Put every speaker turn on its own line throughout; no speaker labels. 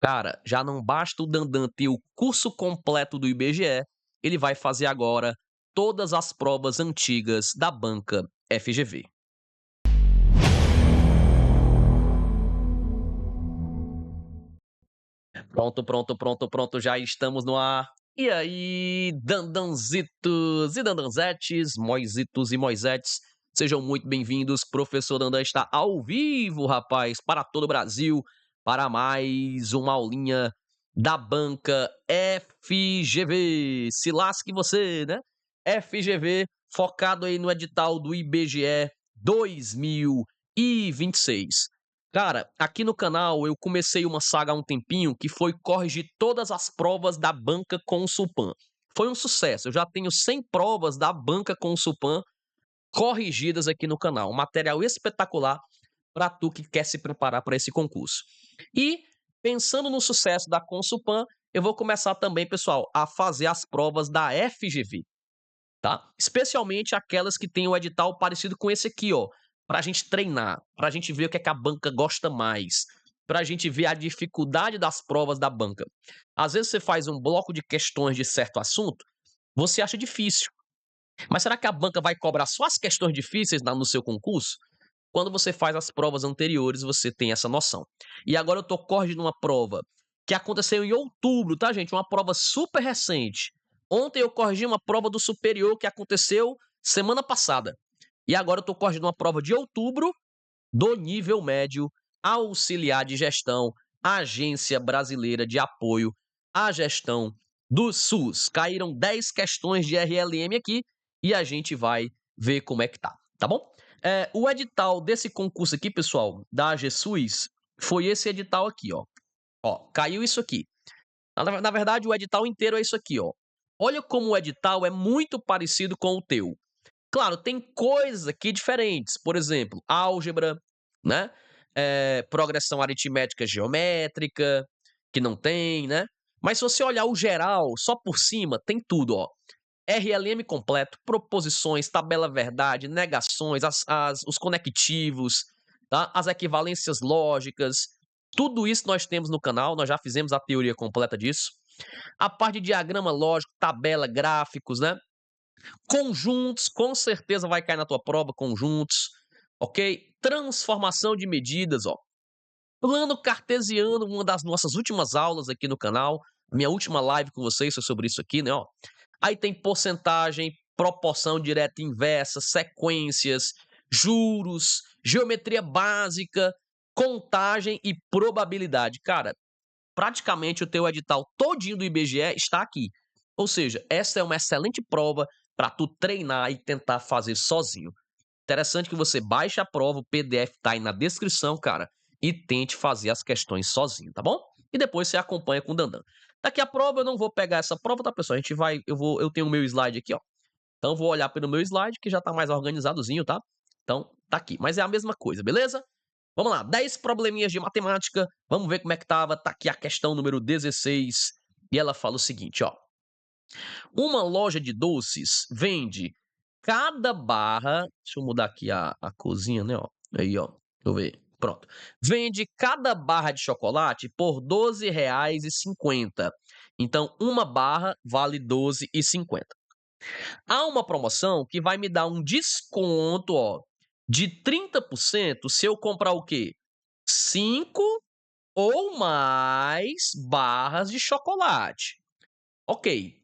Cara, já não basta o Dandan ter o curso completo do IBGE, ele vai fazer agora todas as provas antigas da banca FGV. Pronto, pronto, pronto, pronto, já estamos no ar. E aí, Dandanzitos e Dandanzetes, Moisitos e Moisetes, sejam muito bem-vindos. Professor Dandan está ao vivo, rapaz, para todo o Brasil, para mais uma aulinha da banca FGV. Se lasque você, né? FGV, focado aí no edital do IBGE 2026. Cara, aqui no canal eu comecei uma saga há um tempinho que foi corrigir todas as provas da banca com o Supan. Foi um sucesso, eu já tenho 100 provas da banca com o Supan corrigidas aqui no canal. Um material espetacular para tu que quer se preparar para esse concurso. E, pensando no sucesso da Consupan, eu vou começar também, pessoal, a fazer as provas da FGV, tá? Especialmente aquelas que têm o edital parecido com esse aqui, ó, pra gente treinar, pra gente ver o que é que a banca gosta mais, pra gente ver a dificuldade das provas da banca. Às vezes você faz um bloco de questões de certo assunto, você acha difícil. Mas será que a banca vai cobrar só as questões difíceis no seu concurso? Quando você faz as provas anteriores, você tem essa noção. E agora eu tô corrigindo uma prova que aconteceu em outubro, tá, gente? Uma prova super recente. Ontem eu corrigi uma prova do superior que aconteceu semana passada. E agora eu tô corrigindo uma prova de outubro do nível médio, auxiliar de gestão, Agência Brasileira de Apoio à Gestão do SUS. Caíram 10 questões de RLM aqui e a gente vai ver como é que tá bom? O edital desse concurso aqui, pessoal, da AGSUS, foi esse edital aqui, ó. Ó, caiu isso aqui. Na verdade, o edital inteiro é isso aqui, ó. Olha como o edital é muito parecido com o teu. Claro, tem coisas aqui diferentes, por exemplo, álgebra, né? Progressão aritmética geométrica, que não tem, né? Mas se você olhar o geral, só por cima, tem tudo, ó. RLM completo, proposições, tabela verdade, negações, os conectivos, tá? As equivalências lógicas. Tudo isso nós temos no canal, nós já fizemos a teoria completa disso. A parte de diagrama lógico, tabela, gráficos, né? Conjuntos, com certeza vai cair na tua prova, conjuntos, ok? Transformação de medidas, ó. Plano cartesiano, uma das nossas últimas aulas aqui no canal. Minha última live com vocês foi sobre isso aqui, né, ó. Aí tem porcentagem, proporção direta e inversa, sequências, juros, geometria básica, contagem e probabilidade. Cara, praticamente o teu edital todinho do IBGE está aqui. Ou seja, essa é uma excelente prova para tu treinar e tentar fazer sozinho. Interessante que você baixe a prova, o PDF tá aí na descrição, cara, e tente fazer as questões sozinho, tá bom? E depois você acompanha com o Dandan. Daqui a prova eu não vou pegar essa prova, tá, pessoal? A gente vai, eu tenho o meu slide aqui, ó. Então eu vou olhar pelo meu slide que já tá mais organizadozinho, tá? Então tá aqui, mas é a mesma coisa, beleza? Vamos lá, 10 probleminhas de matemática. Vamos ver como é que tava. Tá aqui a questão número 16. E ela fala o seguinte, ó. Uma loja de doces vende cada barra. Deixa eu mudar aqui a corzinha, né? Ó. Aí, ó. Deixa eu ver. Pronto. Vende cada barra de chocolate por R$ 12,50. Então, uma barra vale R$ 12,50. Há uma promoção que vai me dar um desconto, ó, de 30% se eu comprar o quê? 5 ou mais barras de chocolate. Ok.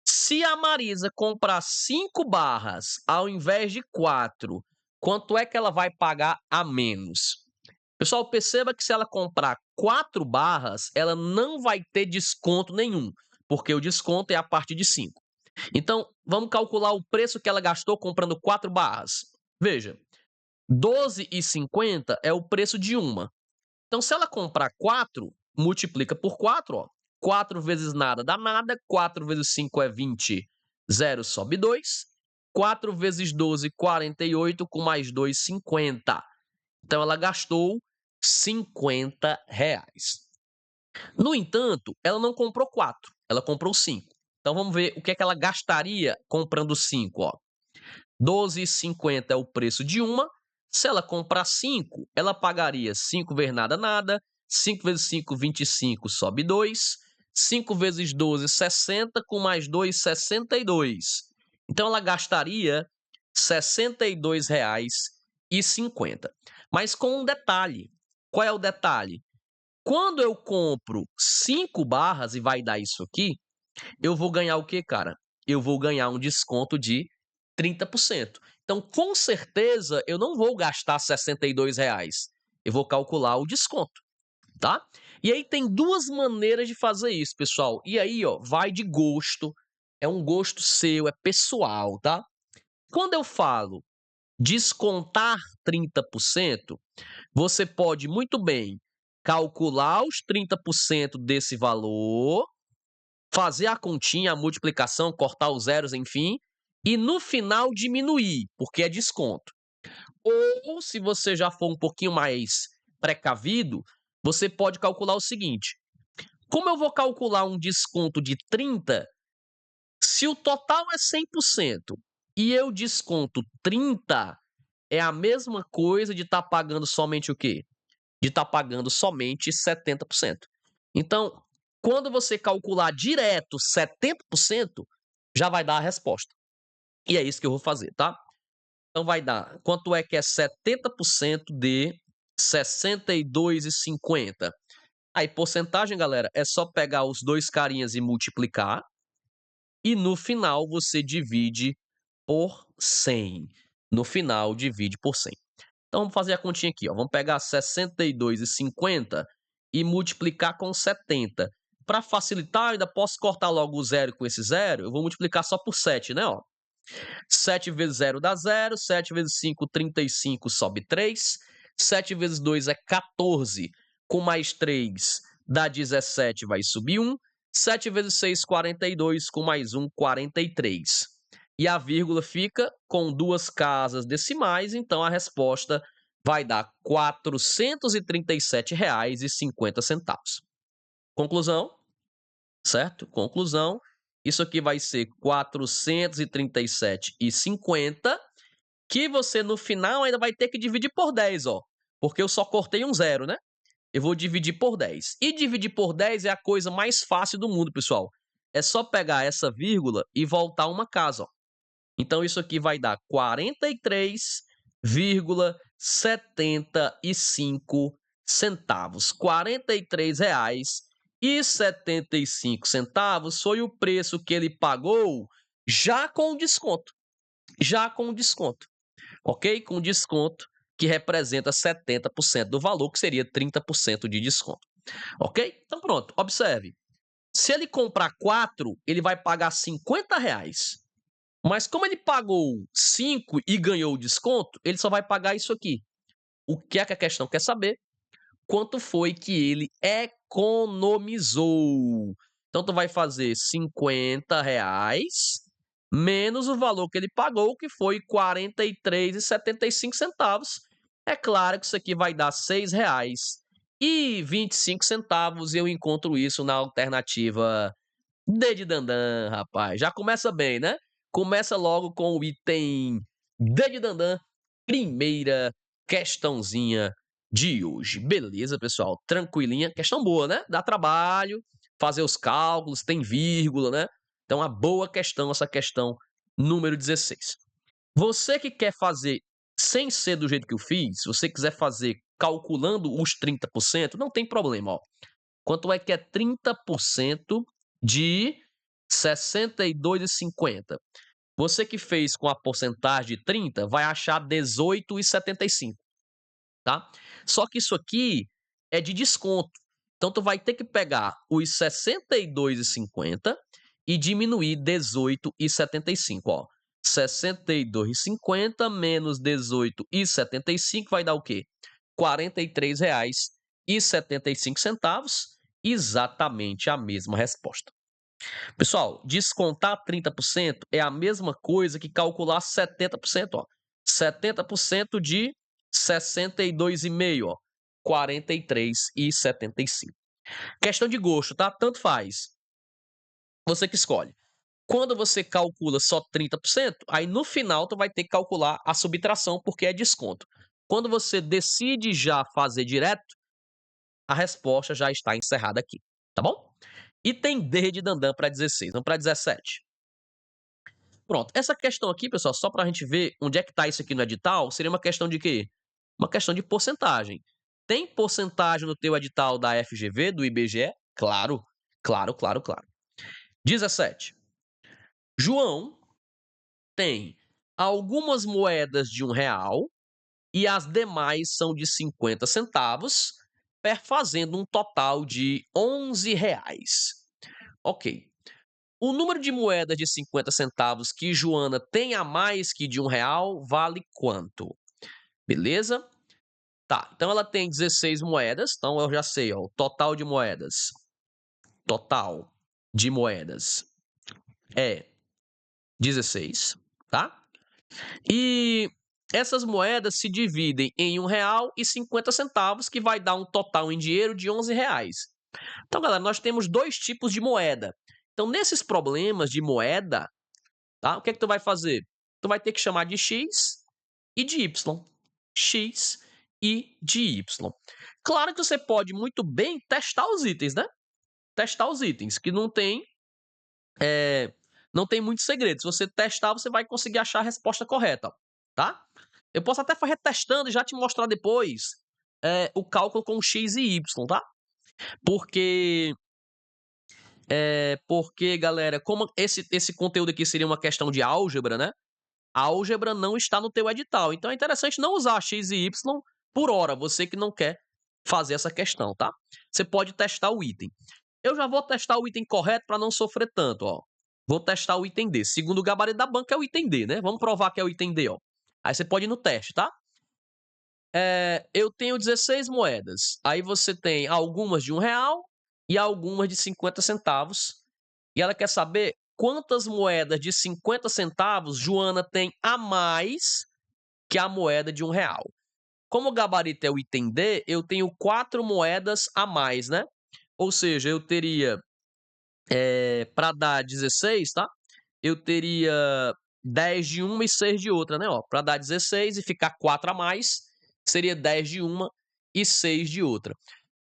Se a Marisa comprar 5 barras ao invés de 4, quanto é que ela vai pagar a menos? Pessoal, perceba que se ela comprar 4 barras, ela não vai ter desconto nenhum, porque o desconto é a partir de 5. Então, vamos calcular o preço que ela gastou comprando 4 barras. Veja, R$ 12,50 é o preço de uma. Então, se ela comprar 4, multiplica por 4, ó. 4 vezes nada dá nada, 4 vezes 5 é 20, 0 sobe 2. 4 vezes 12, 48, com mais 2, 50. Então, ela gastou R$ 50. No entanto, ela não comprou 4, ela comprou 5. Então, vamos ver o que é que ela gastaria comprando 5, ó. 12,50 é o preço de uma. Se ela comprar 5, ela pagaria 5 vezes nada, nada. 5 vezes 5, 25, sobe 2. 5 vezes 12, 60, com mais 2, 62. Então ela gastaria R$ 62,50. Mas com um detalhe. Qual é o detalhe? Quando eu compro 5 barras, e vai dar isso aqui, eu vou ganhar o quê, cara? Eu vou ganhar um desconto de 30%. Então, com certeza, eu não vou gastar R$ 62,00. Eu vou calcular o desconto, tá? E aí tem duas maneiras de fazer isso, pessoal. E aí, ó, vai de gosto. É um gosto seu, é pessoal, tá? Quando eu falo descontar 30%, você pode muito bem calcular os 30% desse valor, fazer a continha, a multiplicação, cortar os zeros, enfim, e no final diminuir, porque é desconto. Ou, se você já for um pouquinho mais precavido, você pode calcular o seguinte: como eu vou calcular um desconto de 30, se o total é 100% e eu desconto 30, é a mesma coisa de estar pagando somente o quê? De estar pagando somente 70%. Então, quando você calcular direto 70%, já vai dar a resposta. E é isso que eu vou fazer, tá? Então vai dar, quanto é que é 70% de R$ 62,50? Aí, porcentagem, galera, é só pegar os dois carinhas e multiplicar, e no final você divide por 100. No final, divide por 100. Então vamos fazer a continha aqui, ó. Vamos pegar 62,50 e multiplicar com 70. Para facilitar, eu ainda posso cortar logo o zero com esse zero. Eu vou multiplicar só por 7, né, ó. 7 vezes 0 dá 0, 7 vezes 5, 35, sobe 3. 7 vezes 2 é 14, com mais 3 dá 17, vai subir 1. 7 vezes 6, 42, com mais 1, 43. E a vírgula fica com duas casas decimais, então a resposta vai dar R$ 437,50. Conclusão, certo? Conclusão, isso aqui vai ser 437,50, que você no final ainda vai ter que dividir por 10, ó, porque eu só cortei um zero, né? Eu vou dividir por 10. E dividir por 10 é a coisa mais fácil do mundo, pessoal. É só pegar essa vírgula e voltar uma casa, ó. Então isso aqui vai dar 43,75 centavos. R$ 43,75 foi o preço que ele pagou já com o desconto. Já com o desconto, ok? Com desconto que representa 70% do valor, que seria 30% de desconto, ok? Então pronto, observe. Se ele comprar 4, ele vai pagar R$ 50. Mas como ele pagou 5 e ganhou o desconto, ele só vai pagar isso aqui. O que é que a questão quer saber? Quanto foi que ele economizou? Então tu vai fazer R$ 50 menos o valor que ele pagou, que foi R$ 43,75. É claro que isso aqui vai dar R$ 6,25, e eu encontro isso na alternativa D de Dandan, rapaz. Já começa bem, né? Começa logo com o item D de Dandan, primeira questãozinha de hoje. Beleza, pessoal? Tranquilinha. Questão boa, né? Dá trabalho fazer os cálculos, tem vírgula, né? Então, uma boa questão, essa questão número 16. Você que quer fazer sem ser do jeito que eu fiz, se você quiser fazer calculando os 30%, não tem problema, ó. Quanto é que é 30% de R$ 62,50? Você que fez com a porcentagem de 30, vai achar 18,75, tá? Só que isso aqui é de desconto. Então tu vai ter que pegar os 62,50 e diminuir 18,75, ó. 62,50 menos 18,75 vai dar o quê? R$ 43,75, exatamente a mesma resposta. Pessoal, descontar 30% é a mesma coisa que calcular 70%, ó. 70% de 62,5, ó. 43,75. Questão de gosto, tá? Tanto faz. Você que escolhe. Quando você calcula só 30%, aí no final tu vai ter que calcular a subtração, porque é desconto. Quando você decide já fazer direto, a resposta já está encerrada aqui, tá bom? Item D de Dandan para 16, vamos para 17. Pronto, essa questão aqui, pessoal, só para a gente ver onde é que está isso aqui no edital, seria uma questão de quê? Uma questão de porcentagem. Tem porcentagem no teu edital da FGV, do IBGE? Claro, claro, claro, claro. 17. João tem algumas moedas de R$ 1 e as demais são de 50 centavos, fazendo um total de R$ 11. Ok. O número de moedas de 50 centavos que Joana tem a mais que de R$ 1 vale quanto? Beleza? Tá, então ela tem 16 moedas, então eu já sei, ó, o total de moedas. Total de moedas é 16, tá? E essas moedas se dividem em R$ 1,50, que vai dar um total em dinheiro de R$ 11. Então, galera, nós temos dois tipos de moeda. Então, nesses problemas de moeda, tá? O que é que tu vai fazer? Tu vai ter que chamar de X e de Y. X e de Y. Claro que você pode muito bem testar os itens, né? Testar os itens, que não tem muito segredo. Se você testar, você vai conseguir achar a resposta correta, tá? Eu posso até fazer testando e já te mostrar depois o cálculo com X e Y, tá? Porque, galera, como esse conteúdo aqui seria uma questão de álgebra, né? A álgebra não está no teu edital. Então é interessante não usar X e Y por hora, você que não quer fazer essa questão, tá? Você pode testar o item. Eu já vou testar o item correto para não sofrer tanto, ó. Vou testar o item D. Segundo o gabarito da banca é o item D, né? Vamos provar que é o item D, ó. Aí você pode ir no teste, tá? Eu tenho 16 moedas. Aí você tem algumas de R$ 1 e algumas de 50 centavos. E ela quer saber quantas moedas de 50 centavos Joana tem a mais que a moeda de R$ 1. Como o gabarito é o item D, eu tenho 4 moedas a mais, né? Ou seja, eu teria, para dar 16, tá? Eu teria 10 de uma e 6 de outra, né? Para dar 16 e ficar 4 a mais, seria 10 de uma e 6 de outra.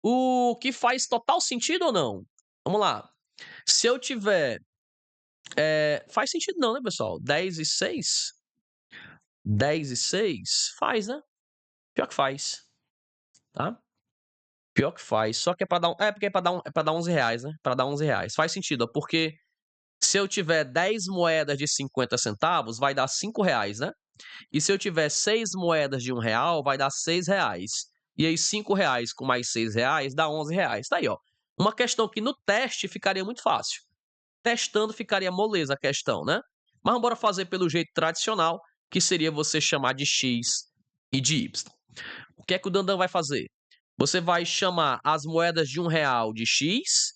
O que faz total sentido ou não? Vamos lá. Se eu tiver. Faz sentido não, né, pessoal? 10 e 6? 10 e 6? Faz, né? Pior que faz. Tá? Pior que faz. Só que é pra dar. Porque é pra dar R$ 11, né? Pra dar R$ 11. Faz sentido, ó, porque se eu tiver 10 moedas de 50 centavos, vai dar R$ 5, né? E se eu tiver 6 moedas de R$ 1, vai dar R$ 6. E aí, R$ 5 com mais R$ 6 dá R$ 11. Tá aí, ó. Uma questão que no teste ficaria muito fácil. Testando ficaria moleza a questão, né? Mas bora fazer pelo jeito tradicional, que seria você chamar de X e de Y. O que é que o Dandan vai fazer? Você vai chamar as moedas de R$ 1 de X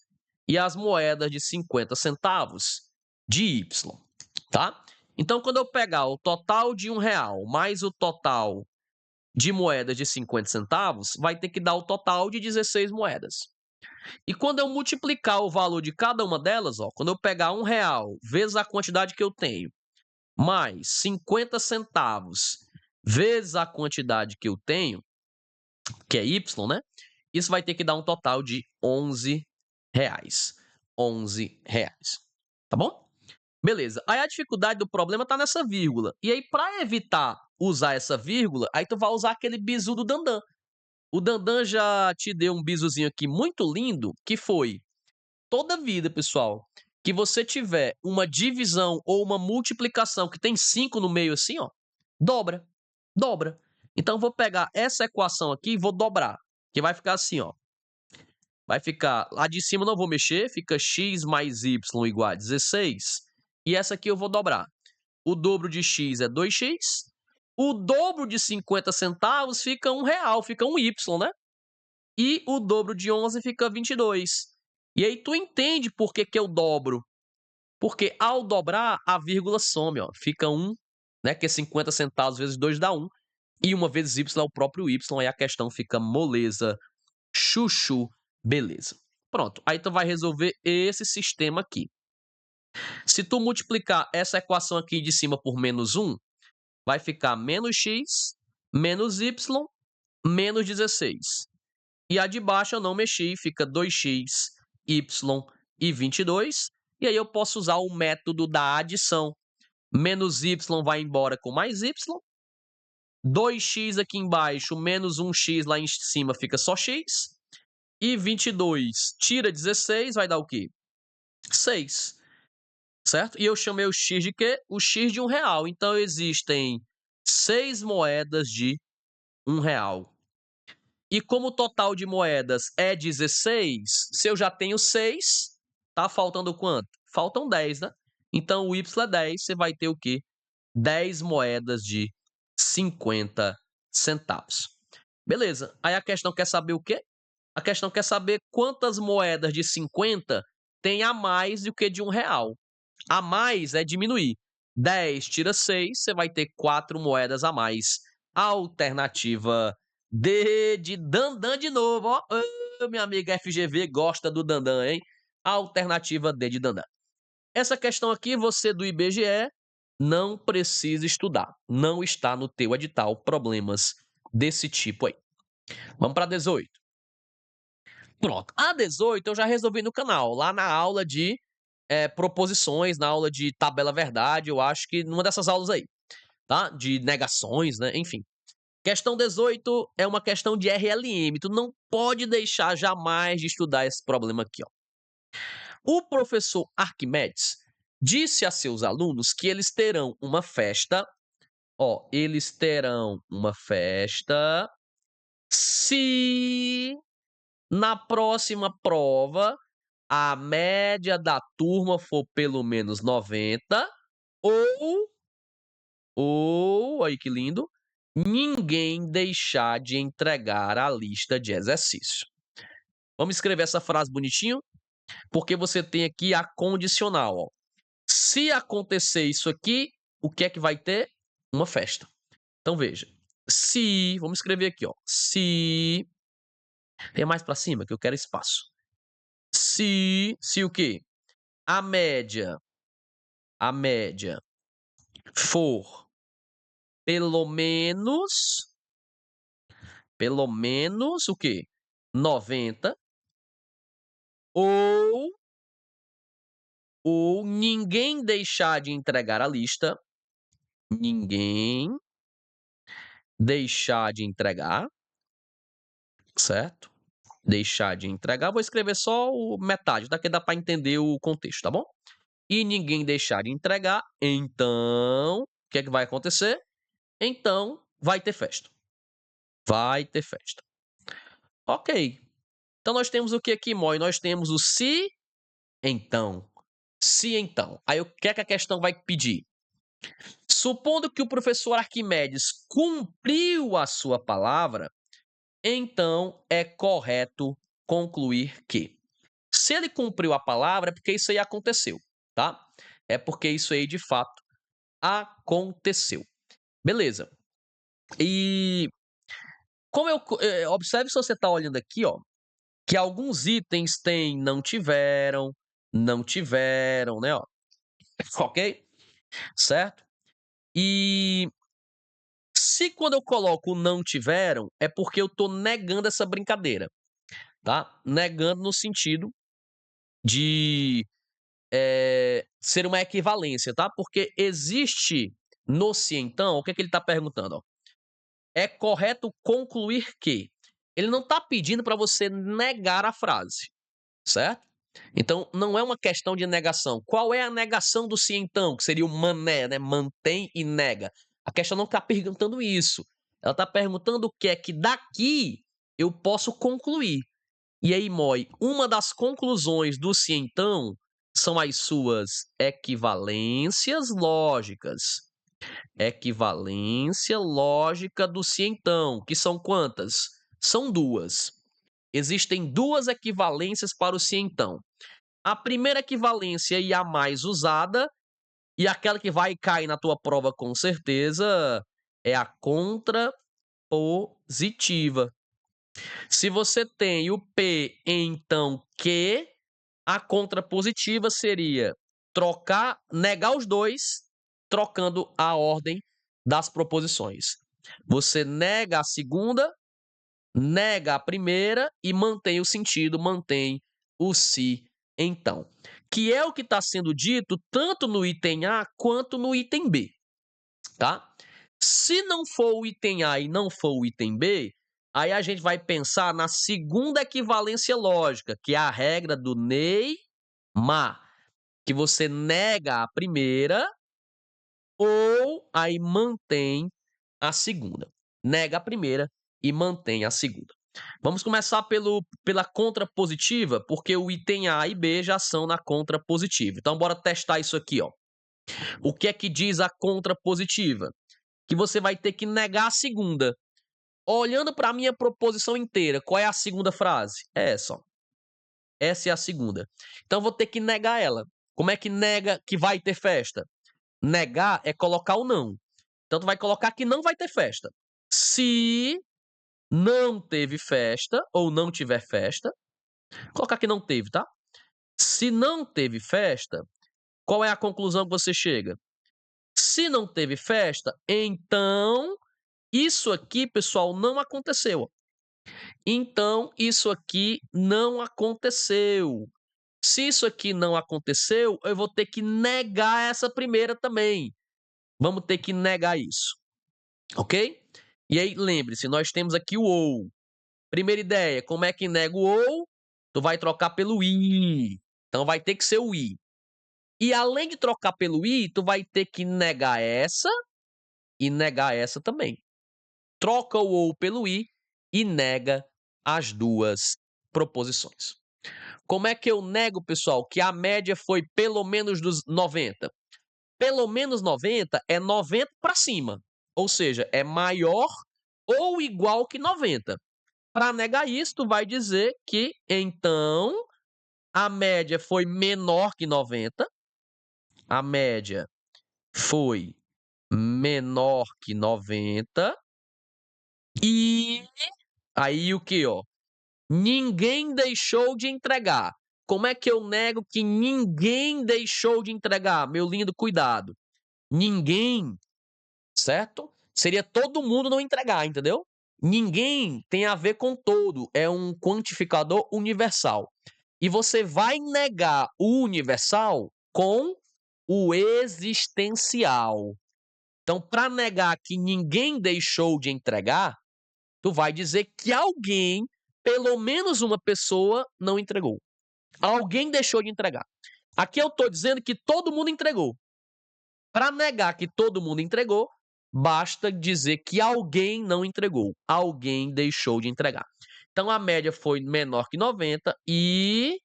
e as moedas de 50 centavos de Y, tá? Então, quando eu pegar o total de R$ 1 mais o total de moedas de 50 centavos, vai ter que dar o total de 16 moedas. E quando eu multiplicar o valor de cada uma delas, ó, quando eu pegar R$ 1 vezes a quantidade que eu tenho, mais 50 centavos vezes a quantidade que eu tenho, que é Y, né? Isso vai ter que dar um total de R$ 11. R$ 11. Tá bom? Beleza. Aí a dificuldade do problema tá nessa vírgula. E aí, para evitar usar essa vírgula, aí tu vai usar aquele bizu do Dandan. O Dandan já te deu um bizuzinho aqui muito lindo, que foi toda vida, pessoal, que você tiver uma divisão ou uma multiplicação que tem 5 no meio assim, ó, dobra. Dobra. Então, vou pegar essa equação aqui e vou dobrar, que vai ficar assim, ó. Vai ficar, lá de cima não vou mexer, fica x mais y igual a 16. E essa aqui eu vou dobrar. O dobro de x é 2x. O dobro de 50 centavos fica R$ 1, fica um y, né? E o dobro de 11 fica 22. E aí tu entende por que que eu dobro. Porque ao dobrar, a vírgula some, ó. Fica 1, né? Que é 50 centavos vezes 2 dá 1. E 1 vezes y é o próprio y. Aí a questão fica moleza, chuchu, beleza. Pronto. Aí tu vai resolver esse sistema aqui. Se tu multiplicar essa equação aqui de cima por menos 1, vai ficar menos x, menos y, menos 16. E a de baixo eu não mexi, fica 2x, y e 22. E aí eu posso usar o método da adição. Menos y vai embora com mais y. 2x aqui embaixo, menos 1x lá em cima fica só x. E 22 tira 16, vai dar o quê? 6, certo? E eu chamei o x de quê? O x de R$1. Então existem 6 moedas de R$1. E como o total de moedas é 16, se eu já tenho 6, tá faltando quanto? Faltam 10, né? Então o y é 10, você vai ter o quê? 10 moedas de 50 centavos. Beleza. Aí a questão quer saber o quê? A questão quer saber quantas moedas de 50 tem a mais do que de R$1. A mais é diminuir. 10 tira 6, você vai ter 4 moedas a mais. Alternativa D de Dandan de novo, ó. Minha amiga FGV gosta do Dandan, hein? Alternativa D de Dandan. Essa questão aqui, você do IBGE não precisa estudar. Não está no teu edital problemas desse tipo aí. Vamos para 18. Pronto. A 18 eu já resolvi no canal, lá na aula de proposições, na aula de tabela verdade, eu acho que numa dessas aulas aí, tá? De negações, né? Enfim. Questão 18 é uma questão de RLM. Tu não pode deixar jamais de estudar esse problema aqui, ó. O professor Arquimedes disse a seus alunos que eles terão uma festa, ó, eles terão uma festa se na próxima prova a média da turma for pelo menos 90 ou, aí que lindo, ninguém deixar de entregar a lista de exercício. Vamos escrever essa frase bonitinho? Porque você tem aqui a condicional, ó. Se acontecer isso aqui, o que é que vai ter? Uma festa. Então veja, se, vamos escrever aqui, ó. Se, tem mais para cima que eu quero espaço. Se o quê? A média for pelo menos o quê? 90 ou ninguém deixar de entregar a lista, ninguém deixar de entregar, certo? Deixar de entregar, vou escrever só o metade, daqui dá para entender o contexto, tá bom? E ninguém deixar de entregar, então, o que é que vai acontecer? Então, vai ter festa. Vai ter festa. Ok. Então, nós temos o que aqui, Moi? Nós temos o se, então. Se, então. Aí, o que é que a questão vai pedir? Supondo que o professor Arquimedes cumpriu a sua palavra, então é correto concluir que, se ele cumpriu a palavra, é porque isso aí aconteceu, tá? É porque isso aí, de fato, aconteceu. Beleza. E como eu observe, se você está olhando aqui, ó, que alguns itens têm não tiveram, né, ó. Ok? Certo? E se quando eu coloco o não tiveram, é porque eu tô negando essa brincadeira, tá? Negando no sentido de ser uma equivalência, tá? Porque existe no se então, o que é que ele tá perguntando, ó? É correto concluir que. Ele não tá pedindo para você negar a frase, certo? Então, não é uma questão de negação. Qual é a negação do se então? Que seria o mané, né? Mantém e nega. A questão não está perguntando isso. Ela está perguntando o que é que daqui eu posso concluir. E aí, Moi, uma das conclusões do se então são as suas equivalências lógicas. Equivalência lógica do se então, que são quantas? São duas. Existem duas equivalências para o se então. A primeira equivalência e a mais usada, e aquela que vai cair na tua prova com certeza, é a contrapositiva. Se você tem o P, então que, a contrapositiva seria negar os dois, trocando a ordem das proposições. Você nega a segunda nega a primeira e mantém o sentido, mantém o se, então. Que é o que está sendo dito tanto no item A quanto no item B, tá? Se não for o item A e não for o item B, aí a gente vai pensar na segunda equivalência lógica, que é a regra do Neymar, que você nega a primeira ou aí mantém a segunda. Nega a primeira e mantém a segunda. Vamos começar pela contrapositiva, porque o item A e B já são na contrapositiva. Então, bora testar isso aqui, ó. O que é que diz a contrapositiva? Que você vai ter que negar a segunda. Olhando para a minha proposição inteira, qual é a segunda frase? É essa, ó. Essa é a segunda. Então, vou ter que negar ela. Como é que nega que vai ter festa? Negar é colocar o não. Então, tu vai colocar que não vai ter festa. Se não teve festa ou não tiver festa, colocar que não teve, tá? Se não teve festa, qual é a conclusão que você chega? Se não teve festa, então isso aqui, pessoal, não aconteceu. Então isso aqui não aconteceu. Se isso aqui não aconteceu, eu vou ter que negar essa primeira também. Vamos ter que negar isso, ok? E aí, lembre-se, nós temos aqui o ou. Primeira ideia, como é que nega o ou? Tu vai trocar pelo i. Então vai ter que ser o i. E além de trocar pelo i, tu vai ter que negar essa e negar essa também. Troca o ou pelo i e nega as duas proposições. Como é que eu nego, pessoal, que a média foi pelo menos dos 90? Pelo menos 90 é 90 para cima. Ou seja, é maior ou igual que 90. Para negar isso, tu vai dizer que, então, a média foi menor que 90. A média foi menor que 90. E aí o que, ó? Ninguém deixou de entregar. Como é que eu nego que ninguém deixou de entregar? Meu lindo, cuidado. Ninguém, certo? Seria todo mundo não entregar, entendeu? Ninguém tem a ver com todo, é um quantificador universal. E você vai negar o universal com o existencial. Então, para negar que ninguém deixou de entregar, tu vai dizer que alguém, pelo menos uma pessoa, não entregou. Alguém deixou de entregar. Aqui eu estou dizendo que todo mundo entregou. Para negar que todo mundo entregou, basta dizer que alguém não entregou. Alguém deixou de entregar. Então a média foi menor que 90 e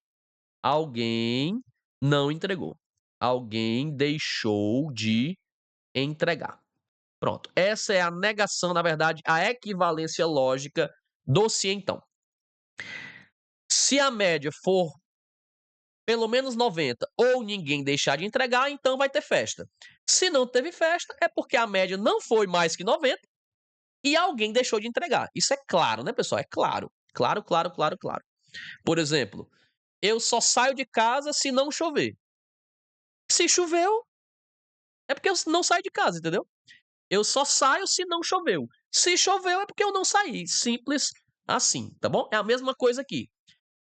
alguém não entregou. Alguém deixou de entregar. Pronto. Essa é a negação, na verdade, a equivalência lógica do se então. Se a média for pelo menos 90 ou ninguém deixar de entregar, então vai ter festa. Se não teve festa, é porque a média não foi mais que 90 e alguém deixou de entregar. Isso é claro, né, pessoal? É claro. Claro, claro, claro, claro. Por exemplo, eu só saio de casa se não chover. Se choveu, é porque eu não saio de casa, entendeu? Eu só saio se não choveu. Se choveu, é porque eu não saí. Simples assim, tá bom? É a mesma coisa aqui.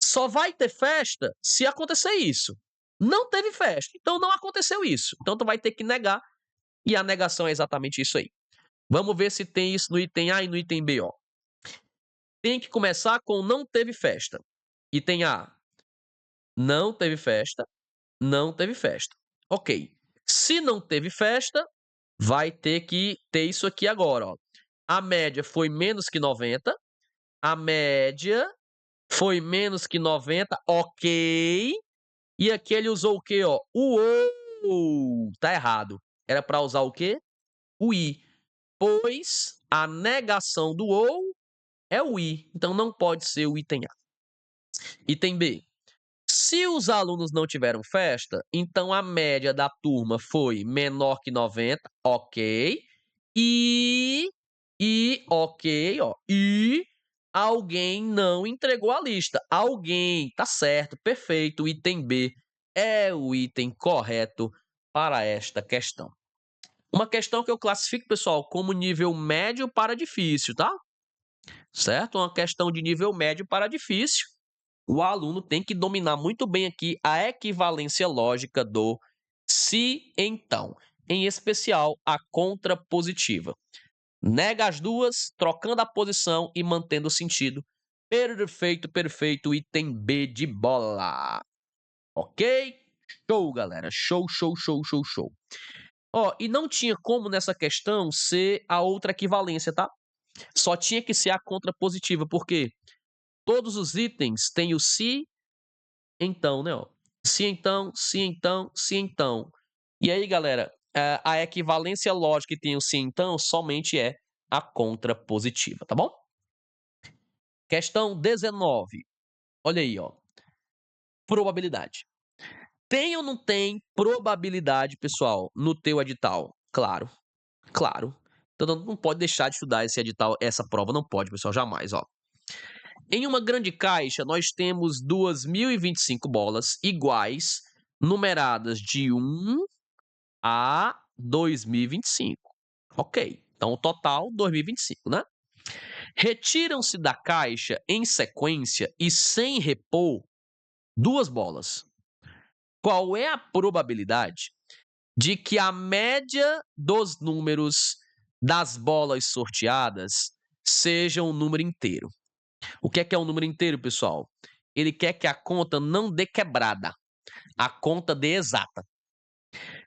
Só vai ter festa se acontecer isso. Não teve festa, então não aconteceu isso. Então tu vai ter que negar, e a negação é exatamente isso aí. Vamos ver se tem isso no item A e no item B, ó. Tem que começar com não teve festa. Item A, não teve festa, não teve festa. Ok. Se não teve festa, vai ter que ter isso aqui agora, ó. A média foi menos que 90. A média foi menos que 90, ok. E aqui ele usou o quê, ó? O ou. Tá errado. Era para usar o quê? O i. Pois a negação do ou é o i. Então não pode ser o item A. Item B. Se os alunos não tiveram festa, então a média da turma foi menor que 90, ok. Ok, ó. E alguém não entregou a lista. Alguém, tá certo, perfeito. O item B é o item correto para esta questão. Uma questão que eu classifico, pessoal, como nível médio para difícil, tá? certo? Uma questão de nível médio para difícil. O aluno tem que dominar muito bem aqui a equivalência lógica do se então, em especial a contrapositiva. Nega as duas, trocando a posição e mantendo o sentido. Perfeito, perfeito, item B de bola. Ok? Show, galera. Show, show, show, show, show. Ó, e não tinha como nessa questão ser a outra equivalência, tá? Só tinha que ser a contrapositiva, porque todos os itens têm o se, então, né? Ó. Se então, se então, se então. E aí, galera, a equivalência lógica que tem o se então somente é a contrapositiva, tá bom? Questão 19. Olha aí, ó. Probabilidade. Tem ou não tem probabilidade, pessoal, no teu edital? Claro, claro. Então não pode deixar de estudar esse edital, essa prova não pode, pessoal, jamais, ó. Em uma grande caixa, nós temos 2.025 bolas iguais, numeradas de 1 a 2025. Ok, então o total 2025, né? Retiram-se da caixa em sequência e sem repor duas bolas. Qual é a probabilidade de que a média dos números das bolas sorteadas seja um número inteiro? O que é um número inteiro, pessoal? Ele quer que a conta não dê quebrada, a conta dê exata,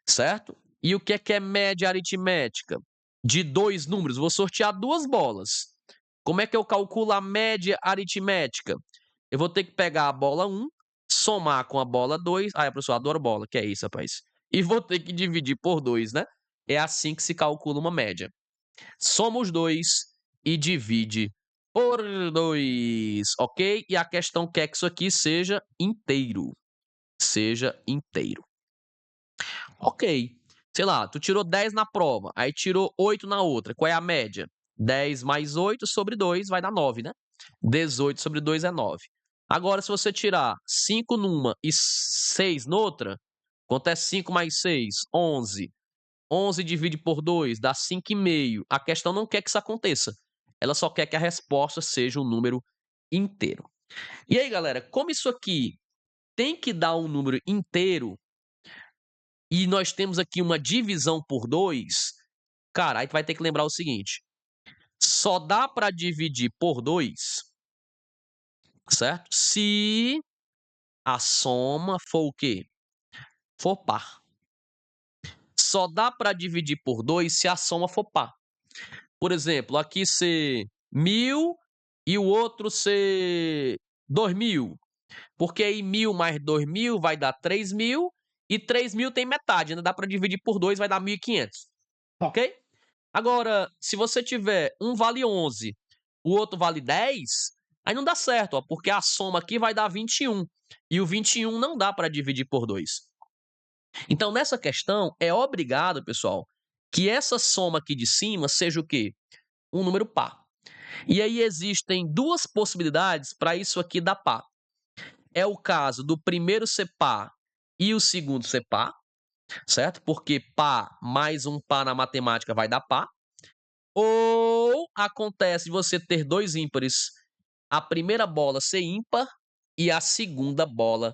certo? E o que é média aritmética? De dois números, vou sortear duas bolas. Como é que eu calculo a média aritmética? Eu vou ter que pegar a bola 1, somar com a bola 2. Ai, professor, adoro bola. Que é isso, rapaz? E vou ter que dividir por 2, né? É assim que se calcula uma média. Soma os dois e divide por 2, ok? E a questão quer que isso aqui seja inteiro. Seja inteiro. Ok. Sei lá, tu tirou 10 na prova, aí tirou 8 na outra. Qual é a média? 10 mais 8 sobre 2 vai dar 9, né? 18 sobre 2 é 9. Agora, se você tirar 5 numa e 6 noutra, quanto é 5 mais 6? 11. 11 divide por 2 dá 5,5. A questão não quer que isso aconteça. Ela só quer que a resposta seja um número inteiro. E aí, galera, como isso aqui tem que dar um número inteiro, e nós temos aqui uma divisão por 2, cara, aí tu vai ter que lembrar o seguinte: só dá para dividir por 2, certo? Se a soma for o quê? For par. Só dá para dividir por 2 se a soma for par. Por exemplo, aqui ser 1.000 e o outro ser 2.000. Porque aí 1.000 mais 2.000 vai dar 3.000 e 3.000 tem metade, ainda dá para dividir por 2, vai dar 1.500. Ok? Agora, se você tiver um vale 11, o outro vale 10, aí não dá certo, ó, porque a soma aqui vai dar 21. E o 21 não dá para dividir por 2. Então, nessa questão, é obrigado, pessoal, que essa soma aqui de cima seja o quê? Um número par. E aí existem duas possibilidades para isso aqui dar par. É o caso do primeiro ser par e o segundo ser par, certo? Porque par mais um par na matemática vai dar par. Ou acontece de você ter dois ímpares, a primeira bola ser ímpar e a segunda bola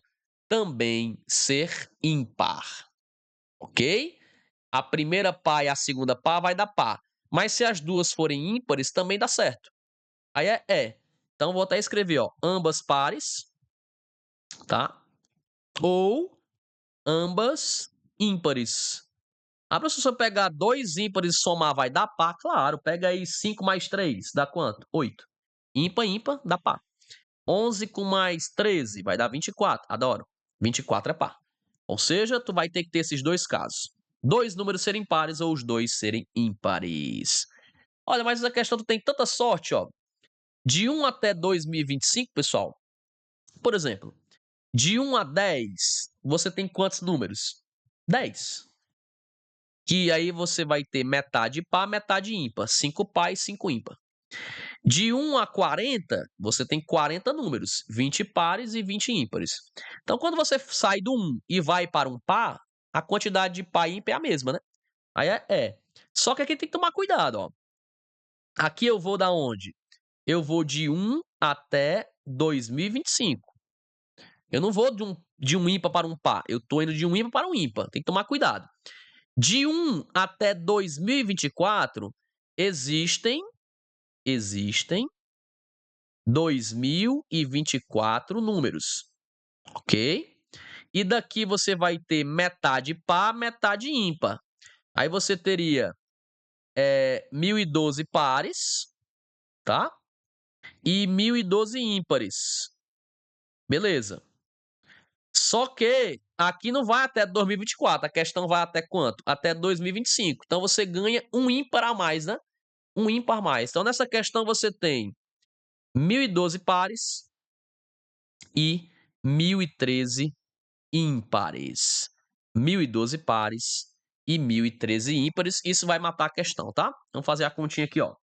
também ser ímpar, ok? A primeira par e a segunda par vai dar par. Mas se as duas forem ímpares, também dá certo. Aí é. Então vou até escrever, ó, ambas pares, tá? Ou ambas ímpares. Ah, professor, se eu pegar dois ímpares e somar, vai dar par? Claro, pega aí 5 mais 3, dá quanto? 8. Ímpar, ímpar, dá par. 11 com mais 13, vai dar 24. Adoro. 24 é par. Ou seja, tu vai ter que ter esses dois casos. Dois números serem pares ou os dois serem ímpares. Olha, mas essa questão tu tem tanta sorte, ó. De 1 até 2025, pessoal, por exemplo, de 1 a 10, você tem quantos números? 10. Que aí você vai ter metade par, metade ímpar. 5 par e 5 ímpar. De 1 a 40, você tem 40 números, 20 pares e 20 ímpares. Então, quando você sai do 1 e vai para um par, a quantidade de par e ímpar é a mesma, né? Aí é. Só que aqui tem que tomar cuidado, ó. Aqui eu vou da onde? eu vou de 1 até 2025. Eu não vou de um ímpar para um par, eu tô indo de um ímpar para um ímpar, tem que tomar cuidado. De 1 até 2024, existem 2024 números, ok? E daqui você vai ter metade par, metade ímpar. Aí você teria 1012 pares, tá? E 1012 ímpares. Beleza. Só que aqui não vai até 2024, a questão vai até quanto? Até 2025. Então você ganha um ímpar a mais, né? Um ímpar a mais. Então nessa questão você tem 1012 pares e 1013 ímpares. 1012 pares e 1013 ímpares. Isso vai matar a questão, tá? Vamos fazer a continha aqui, ó.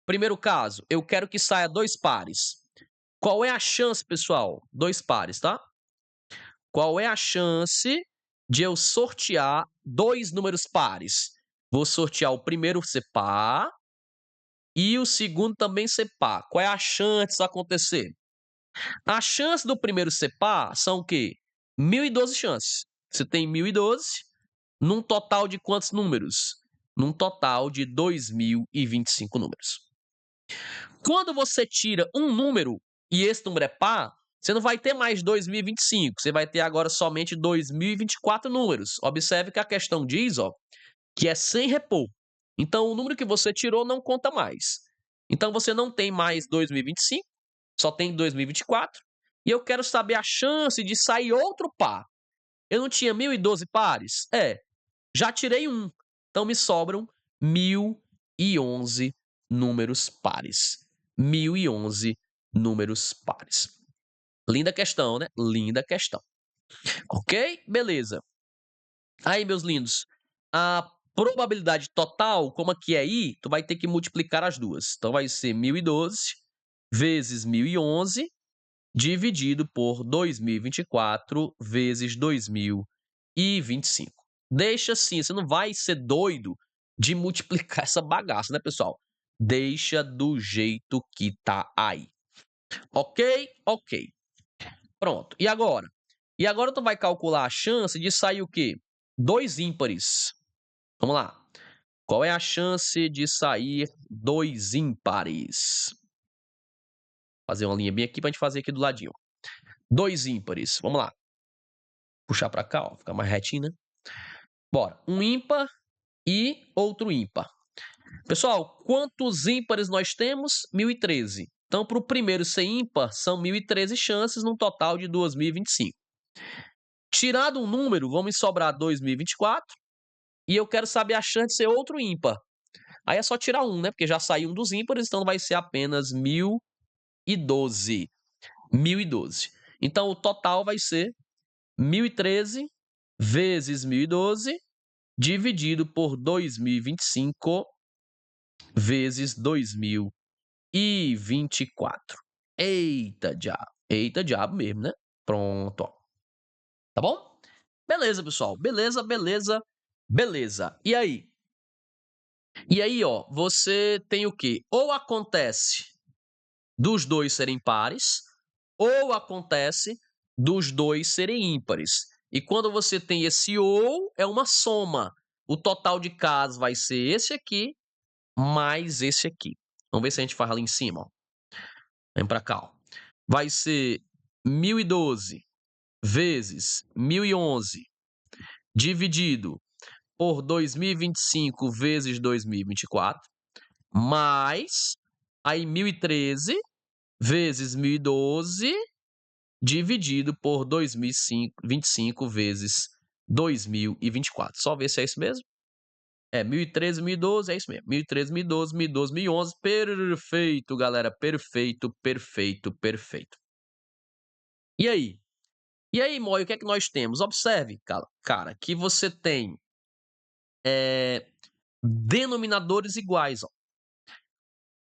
Primeiro caso, eu quero que saia 2 pares. Qual é a chance, pessoal? 2 pares, tá? Qual é a chance de eu sortear 2 números pares? Vou sortear o primeiro ser par e o segundo também ser par. Qual é a chance disso acontecer? A chance do primeiro ser par são o quê? 1012 chances. Você tem 1012 num total de quantos números? Num total de 2025 números. Quando você tira um número e esse número é par, você não vai ter mais 2025, você vai ter agora somente 2024 números. Observe que a questão diz, ó, que é sem repor. Então o número que você tirou não conta mais. Então você não tem mais 2025, só tem 2024. E eu quero saber a chance de sair outro par. Eu não tinha 1012 pares? Já tirei um. Então me sobram 1011 números pares. 1011 números pares. Linda questão, né? Linda questão. Ok? Beleza. Aí, meus lindos, a probabilidade total, como aqui é I, tu vai ter que multiplicar as duas. Então vai ser 1012 vezes 1011 dividido por 2024 vezes 2025. Deixa assim, você não vai ser doido de multiplicar essa bagaça, né, pessoal? Deixa do jeito que tá aí. Ok? Ok. Pronto. E agora? E agora tu vai calcular a chance de sair o quê? 2 ímpares. Vamos lá. Qual é a chance de sair 2 ímpares? Vou fazer uma linha bem aqui pra gente fazer aqui do ladinho. 2 ímpares. Vamos lá. Puxar pra cá, ó, ficar mais retinho, né? Bora. Um ímpar e outro ímpar. Pessoal, quantos ímpares nós temos? 1013. Então, para o primeiro ser ímpar, são 1013 chances, num total de 2025. Tirado um número, vamos sobrar 2024. E eu quero saber a chance de ser outro ímpar. Aí é só tirar um, né? Porque já saiu um dos ímpares, então vai ser apenas 1012. 1012. Então, o total vai ser 1013 vezes 1012 dividido por 2025 vezes 2024. Eita diabo mesmo, né? Pronto, ó. Tá bom? Beleza, pessoal. Beleza, beleza, beleza. E aí? E aí, ó, você tem o quê? Ou acontece dos dois serem pares, ou acontece dos dois serem ímpares. E quando você tem esse ou, é uma soma. O total de casos vai ser esse aqui mais esse aqui. Vamos ver se a gente faz ali em cima, ó. Vem pra cá, ó. Vai ser 1012 vezes 1011 dividido por 2025 vezes 2024, mais aí 1013 vezes 1012 dividido por 2025 vezes 2024. Só ver se é isso mesmo. 1013, 1012, é isso mesmo. 1013, 1012, 1012, 1011. Perfeito, galera. Perfeito, perfeito, perfeito. E aí? E aí, Moi, o que é que nós temos? Observe, cara, que você tem denominadores iguais. Ó.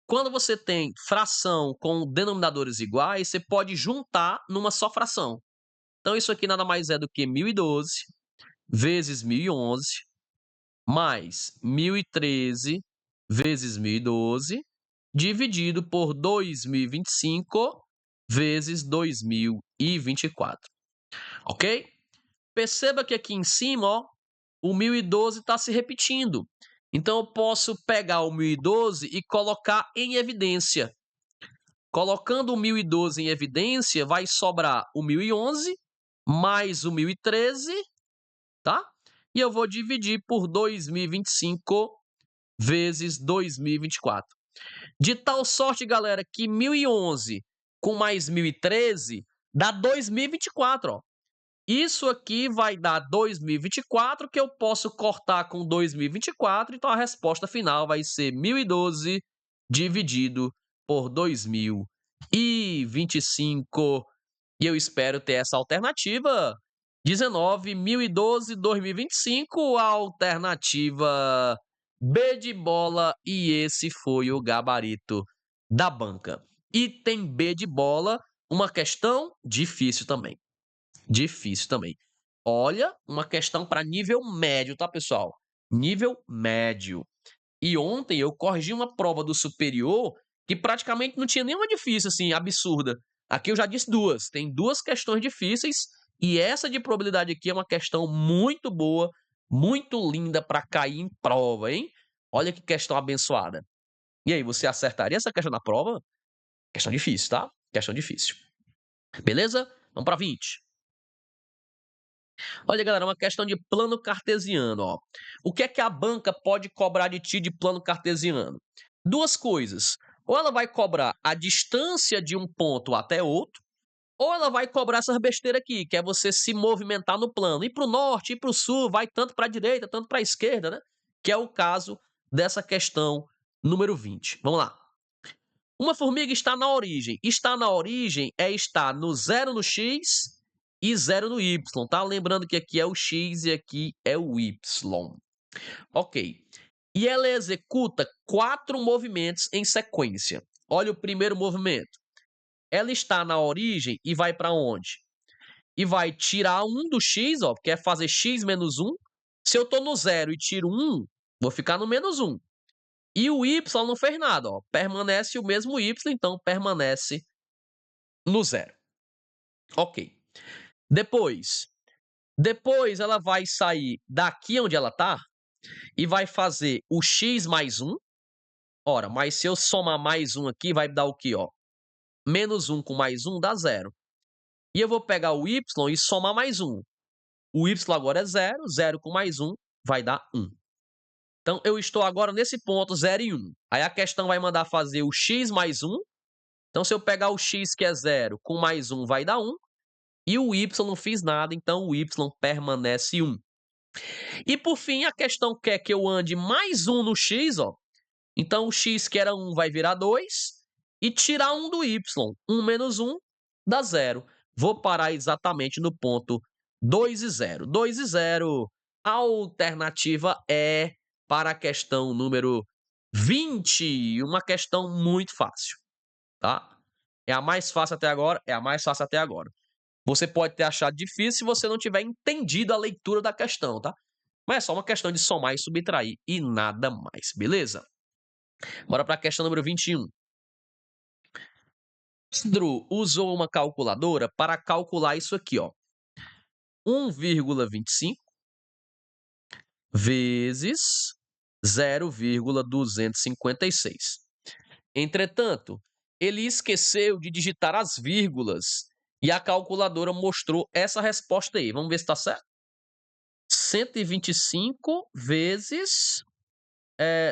Quando você tem fração com denominadores iguais, você pode juntar numa só fração. Então, isso aqui nada mais é do que 1012 vezes 1011 mais 1013 vezes 1012 dividido por 2025 vezes 2024, ok? Perceba que aqui em cima, ó, o 1012 está se repetindo. Então, eu posso pegar o 1012 e colocar em evidência. Colocando o 1012 em evidência, vai sobrar o 1011 mais o 1013, tá? E eu vou dividir por 2025 vezes 2024. De tal sorte, galera, que 1011 com mais 1013 dá 2024, ó. Isso aqui vai dar 2024, que eu posso cortar com 2024, então a resposta final vai ser 1012 dividido por 2025. E eu espero ter essa alternativa. 19, 1012, 2025, a alternativa B de bola, e esse foi o gabarito da banca. Item B de bola, uma questão difícil também. Difícil também. Olha, uma questão para nível médio, tá, pessoal? Nível médio. E ontem eu corrigi uma prova do superior que praticamente não tinha nenhuma difícil, assim, absurda. Aqui eu já disse duas. Tem duas questões difíceis e essa de probabilidade aqui é uma questão muito boa, muito linda para cair em prova, hein? Olha que questão abençoada. E aí, você acertaria essa questão na prova? Questão difícil, tá? Questão difícil. Beleza? Vamos para 20. Olha, galera, uma questão de plano cartesiano, ó. O que é que a banca pode cobrar de ti de plano cartesiano? Duas coisas. Ou ela vai cobrar a distância de um ponto até outro, ou ela vai cobrar essas besteiras aqui, que é você se movimentar no plano. Ir para o norte, ir para o sul, vai tanto para a direita, tanto para a esquerda, né? Que é o caso dessa questão número 20. Vamos lá. Uma formiga está na origem. Estar na origem é estar no 0 no x e 0 no y, tá? Lembrando que aqui é o x e aqui é o y. Ok. E ela executa 4 movimentos em sequência. Olha o primeiro movimento. Ela está na origem e vai para onde? E vai tirar 1 do x, ó, que é fazer x menos 1. Se eu estou no 0 e tiro 1, vou ficar no menos 1. E o y não fez nada, ó. Permanece o mesmo y, então permanece no 0. Ok. Depois ela vai sair daqui onde ela está e vai fazer o x mais 1. Ora, mas se eu somar mais 1 aqui, vai dar o quê, ó? Menos 1 com mais 1 dá 0. E eu vou pegar o y e somar mais 1. O y agora é 0, 0 com mais 1 vai dar 1. Então, eu estou agora nesse ponto 0 e 1. Aí a questão vai mandar fazer o x mais 1. Então, se eu pegar o x, que é 0, com mais 1 vai dar 1. E o y não fiz nada, então o y permanece 1. E por fim, a questão quer que eu ande mais 1 no x, ó. Então o x que era 1 vai virar 2. E tirar 1 do y. 1 menos 1 dá 0. Vou parar exatamente no ponto 2 e 0. 2 e 0. A alternativa é para a questão número 20. Uma questão muito fácil, tá? É a mais fácil até agora? É a mais fácil até agora. Você pode ter achado difícil se você não tiver entendido a leitura da questão, tá? Mas é só uma questão de somar e subtrair e nada mais, beleza? Bora para a questão número 21. Pedro usou uma calculadora para calcular isso aqui, ó. 1,25 vezes 0,256. Entretanto, ele esqueceu de digitar as vírgulas e a calculadora mostrou essa resposta aí. Vamos ver se está certo? 125 vezes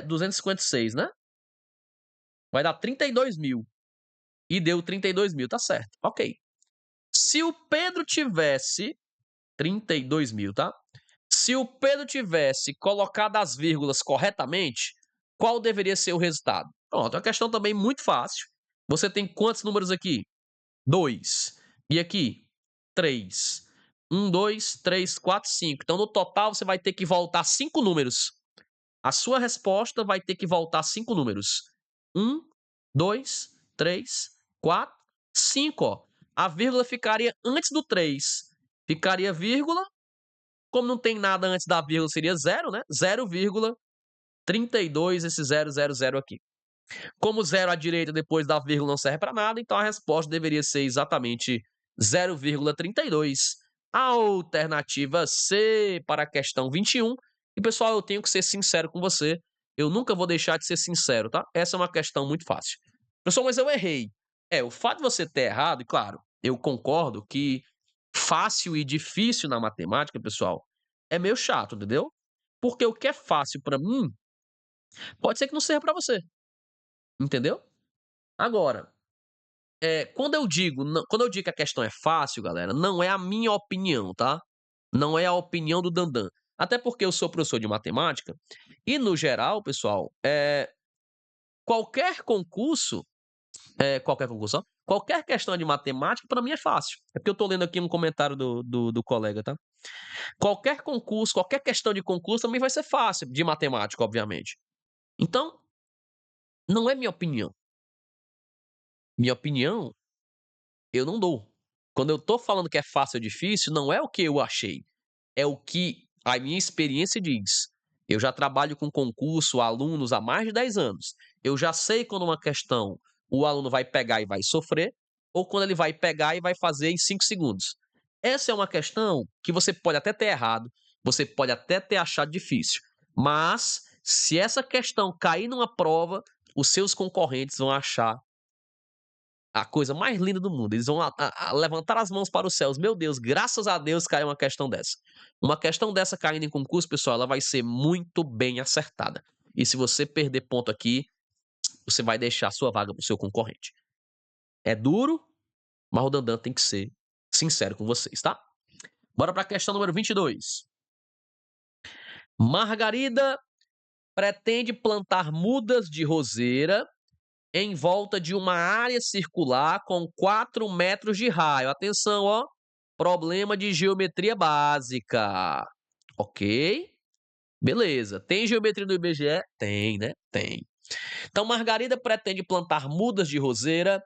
256, né? Vai dar 32 mil. E deu 32 mil, tá certo. Ok. Se o Pedro tivesse 32 mil, tá? Se o Pedro tivesse colocado as vírgulas corretamente, qual deveria ser o resultado? Pronto, é uma questão também muito fácil. Você tem quantos números aqui? 2. E aqui? 3. 1, 2, 3, 4, 5. Então, no total, você vai ter que voltar 5 números. A sua resposta vai ter que voltar 5 números. 1, 2, 3, 4, 5. Ó. A vírgula ficaria antes do 3. Ficaria vírgula. Como não tem nada antes da vírgula, seria 0, né? 0,32, esse 000 aqui. Como 0 à direita depois da vírgula não serve para nada, então a resposta deveria ser exatamente 0,32. Alternativa C para a questão 21. E, pessoal, eu tenho que ser sincero com você. Eu nunca vou deixar de ser sincero, tá? Essa é uma questão muito fácil. Pessoal, mas eu errei. O fato de você ter errado, e claro, eu concordo que fácil e difícil na matemática, pessoal, é meio chato, entendeu? Porque o que é fácil para mim, pode ser que não seja para você, entendeu? Agora, quando eu digo que a questão é fácil, galera, não é a minha opinião, tá? Não é a opinião do Dandan. Até porque eu sou professor de matemática e, no geral, pessoal, qualquer concurso, qualquer concurso, ó, qualquer questão de matemática, para mim é fácil. É porque eu tô lendo aqui um comentário do colega, tá? Qualquer concurso, qualquer questão de concurso também vai ser fácil, de matemática, obviamente. Então, não é minha opinião. Minha opinião eu não dou. Quando eu tô falando que é fácil ou difícil, não é o que eu achei, é o que a minha experiência diz. Eu já trabalho com concurso, alunos há mais de 10 anos. Eu já sei quando uma questão o aluno vai pegar e vai sofrer, ou quando ele vai pegar e vai fazer em 5 segundos. Essa é uma questão que você pode até ter errado, você pode até ter achado difícil, mas se essa questão cair numa prova, os seus concorrentes vão achar a coisa mais linda do mundo. Eles vão levantar as mãos para os céus. Meu Deus, graças a Deus caiu uma questão dessa. Uma questão dessa caindo em concurso, pessoal, ela vai ser muito bem acertada. E se você perder ponto aqui, você vai deixar a sua vaga para o seu concorrente. É duro, mas o Dandan tem que ser sincero com vocês, tá? Bora para a questão número 22. Margarida pretende plantar mudas de roseira em volta de uma área circular com 4 metros de raio. Atenção, ó. Problema de geometria básica. Ok? Beleza. Tem geometria no IBGE? Tem, né? Tem. Então, Margarida pretende plantar mudas de roseira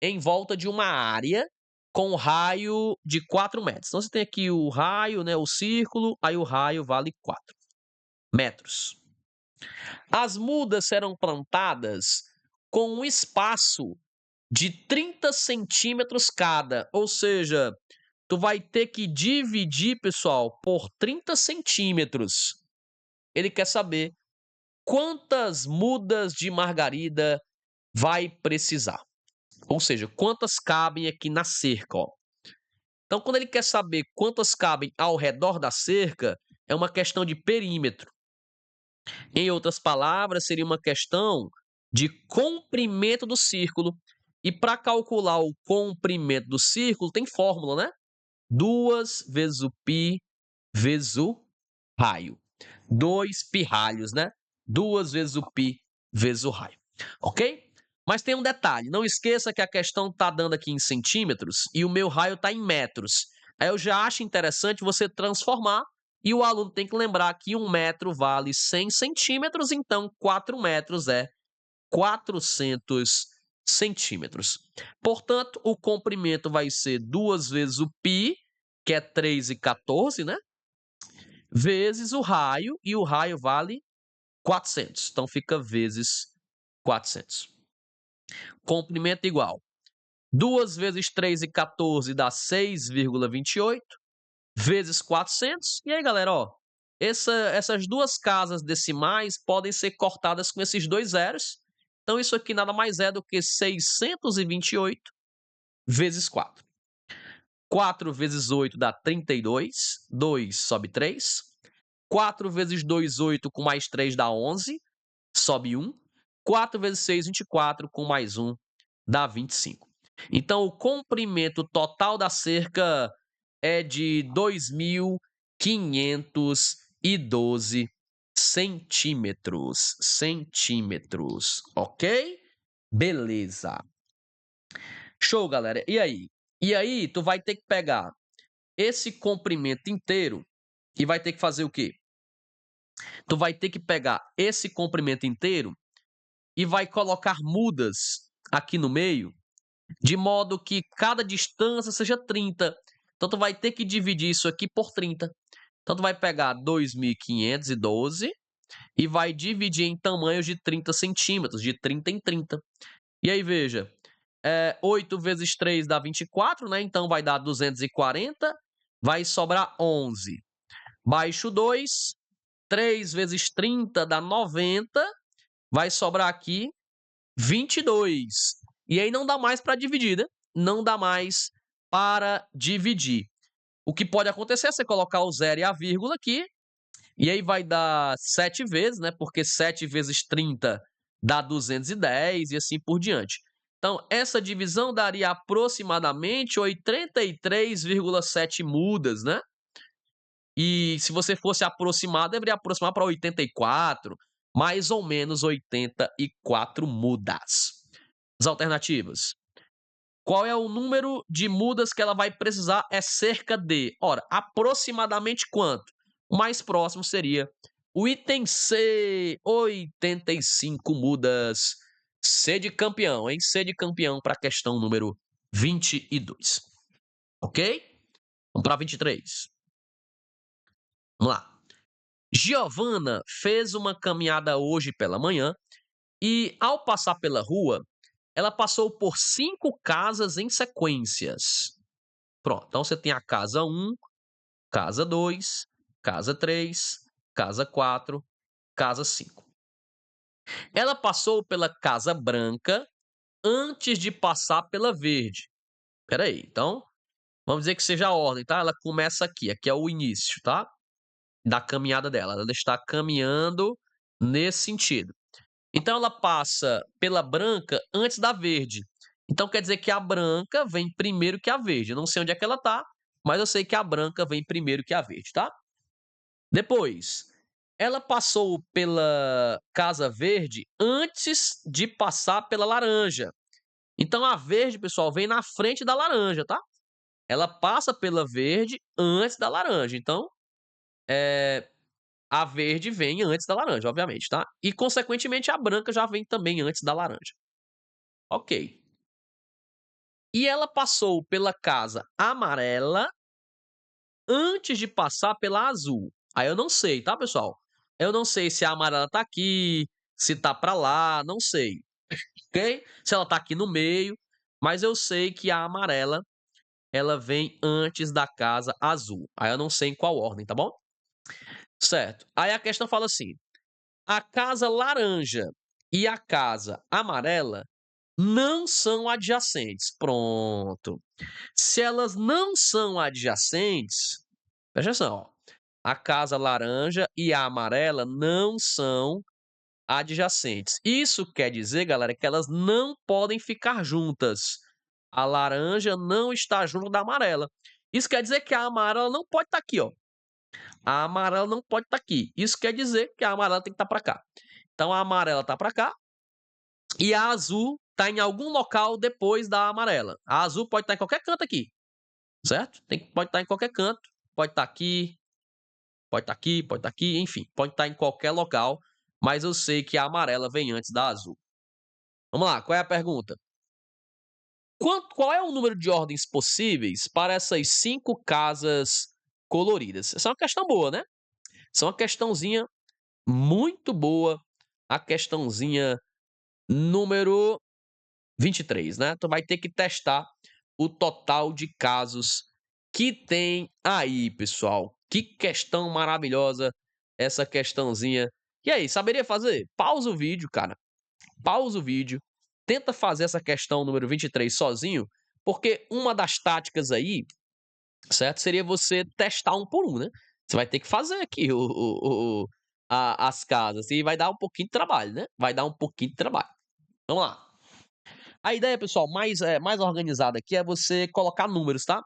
em volta de uma área com raio de 4 metros. Então, você tem aqui o raio, né? O círculo, aí o raio vale 4 metros. As mudas serão plantadas com um espaço de 30 centímetros cada. Ou seja, tu vai ter que dividir, pessoal, por 30 centímetros. Ele quer saber quantas mudas de margarida vai precisar. Ou seja, quantas cabem aqui na cerca, ó. Então, quando ele quer saber quantas cabem ao redor da cerca, é uma questão de perímetro. Em outras palavras, seria uma questão de comprimento do círculo. E para calcular o comprimento do círculo, tem fórmula, né? 2 vezes o π vezes o raio. 2 pirralhos, né? 2 vezes o π vezes o raio. Ok? Mas tem um detalhe. Não esqueça que a questão está dando aqui em centímetros e o meu raio está em metros. Aí eu já acho interessante você transformar e o aluno tem que lembrar que 1 metro vale 100 centímetros, então 4 metros é 400 centímetros. Portanto, o comprimento vai ser 2 vezes o π, que é 3,14, né? Vezes o raio, e o raio vale 400. Então, fica vezes 400. Comprimento igual. 2 vezes 3,14 dá 6,28, vezes 400. E aí, galera, ó, essas duas casas decimais podem ser cortadas com esses dois zeros. Então, isso aqui nada mais é do que 628 vezes 4. 4 vezes 8 dá 32. 2 sobe 3. 4 vezes 2, 8, com mais 3 dá 11. Sobe 1. 4 vezes 6, 24, com mais 1 dá 25. Então, o comprimento total da cerca é de 2.512 centímetros. Ok? Beleza. Show, galera. E aí? E aí, tu vai ter que pegar esse comprimento inteiro e vai ter que fazer o quê? Tu vai ter que pegar esse comprimento inteiro e vai colocar mudas aqui no meio, de modo que cada distância seja 30. Então, tu vai ter que dividir isso aqui por 30. Então, tu vai pegar 2.512 e vai dividir em tamanhos de 30 centímetros, de 30 em 30. E aí, veja, 8 vezes 3 dá 24, né? Então vai dar 240, vai sobrar 11. Baixo 2, 3 vezes 30 dá 90, vai sobrar aqui 22. E aí não dá mais para dividir, né? Não dá mais para dividir. O que pode acontecer é você colocar o zero e a vírgula aqui, e aí vai dar 7 vezes, né? Porque 7 vezes 30 dá 210 e assim por diante. Então, essa divisão daria aproximadamente 83,7 mudas, né? E se você fosse aproximar, deveria aproximar para 84, mais ou menos 84 mudas. As alternativas. Qual é o número de mudas que ela vai precisar? É cerca de. Ora, aproximadamente quanto? O mais próximo seria o item C, 85 mudas. C de campeão, hein? C de campeão para a questão número 22. Ok? Vamos para 23. Vamos lá. Giovana fez uma caminhada hoje pela manhã e, ao passar pela rua, ela passou por 5 casas em sequências. Pronto, então você tem a casa 1, casa 2, casa 3, casa 4, casa 5. Ela passou pela casa branca antes de passar pela verde. Espera aí, então, vamos dizer que seja a ordem, tá? Ela começa aqui, aqui é o início, tá? Da caminhada dela. Ela está caminhando nesse sentido. Então ela passa pela branca antes da verde. Então quer dizer que a branca vem primeiro que a verde. Eu não sei onde é que ela tá, mas eu sei que a branca vem primeiro que a verde, tá? Depois, ela passou pela casa verde antes de passar pela laranja. Então a verde, pessoal, vem na frente da laranja, tá? Ela passa pela verde antes da laranja. Então, a verde vem antes da laranja, obviamente, tá? E, consequentemente, a branca já vem também antes da laranja. Ok. E ela passou pela casa amarela antes de passar pela azul. Aí eu não sei, tá, pessoal? Eu não sei se a amarela tá aqui, se tá pra lá, não sei. Ok? Se ela tá aqui no meio, mas eu sei que a amarela, ela vem antes da casa azul. Aí eu não sei em qual ordem, tá bom? Certo. Aí a questão fala assim: a casa laranja e a casa amarela não são adjacentes. Pronto. Se elas não são adjacentes, presta atenção, ó. A casa laranja e a amarela não são adjacentes. Isso quer dizer, galera, que elas não podem ficar juntas. A laranja não está junto da amarela. Isso quer dizer que a amarela não pode estar aqui, ó. A amarela não pode estar aqui. Isso quer dizer que a amarela tem que estar para cá. Então a amarela está para cá e a azul está em algum local depois da amarela. A azul pode estar em qualquer canto aqui, certo? Pode estar em qualquer canto, pode estar aqui, pode estar aqui, pode estar aqui, enfim, pode estar em qualquer local, mas eu sei que a amarela vem antes da azul. Vamos lá, qual é a pergunta? Qual é o número de ordens possíveis para essas 5 casas coloridas? Essa é uma questão boa, né? Essa é uma questãozinha muito boa, a questãozinha número 23, né? Tu vai ter que testar o total de casos que tem aí, pessoal. Que questão maravilhosa essa questãozinha. E aí, saberia fazer? Pausa o vídeo, cara. Pausa o vídeo. Tenta fazer essa questão número 23 sozinho, porque uma das táticas aí, certo? Seria você testar um por um, né? Você vai ter que fazer aqui as casas e vai dar um pouquinho de trabalho, né? Vai dar um pouquinho de trabalho. Vamos lá. A ideia, pessoal, mais organizada aqui é você colocar números, tá?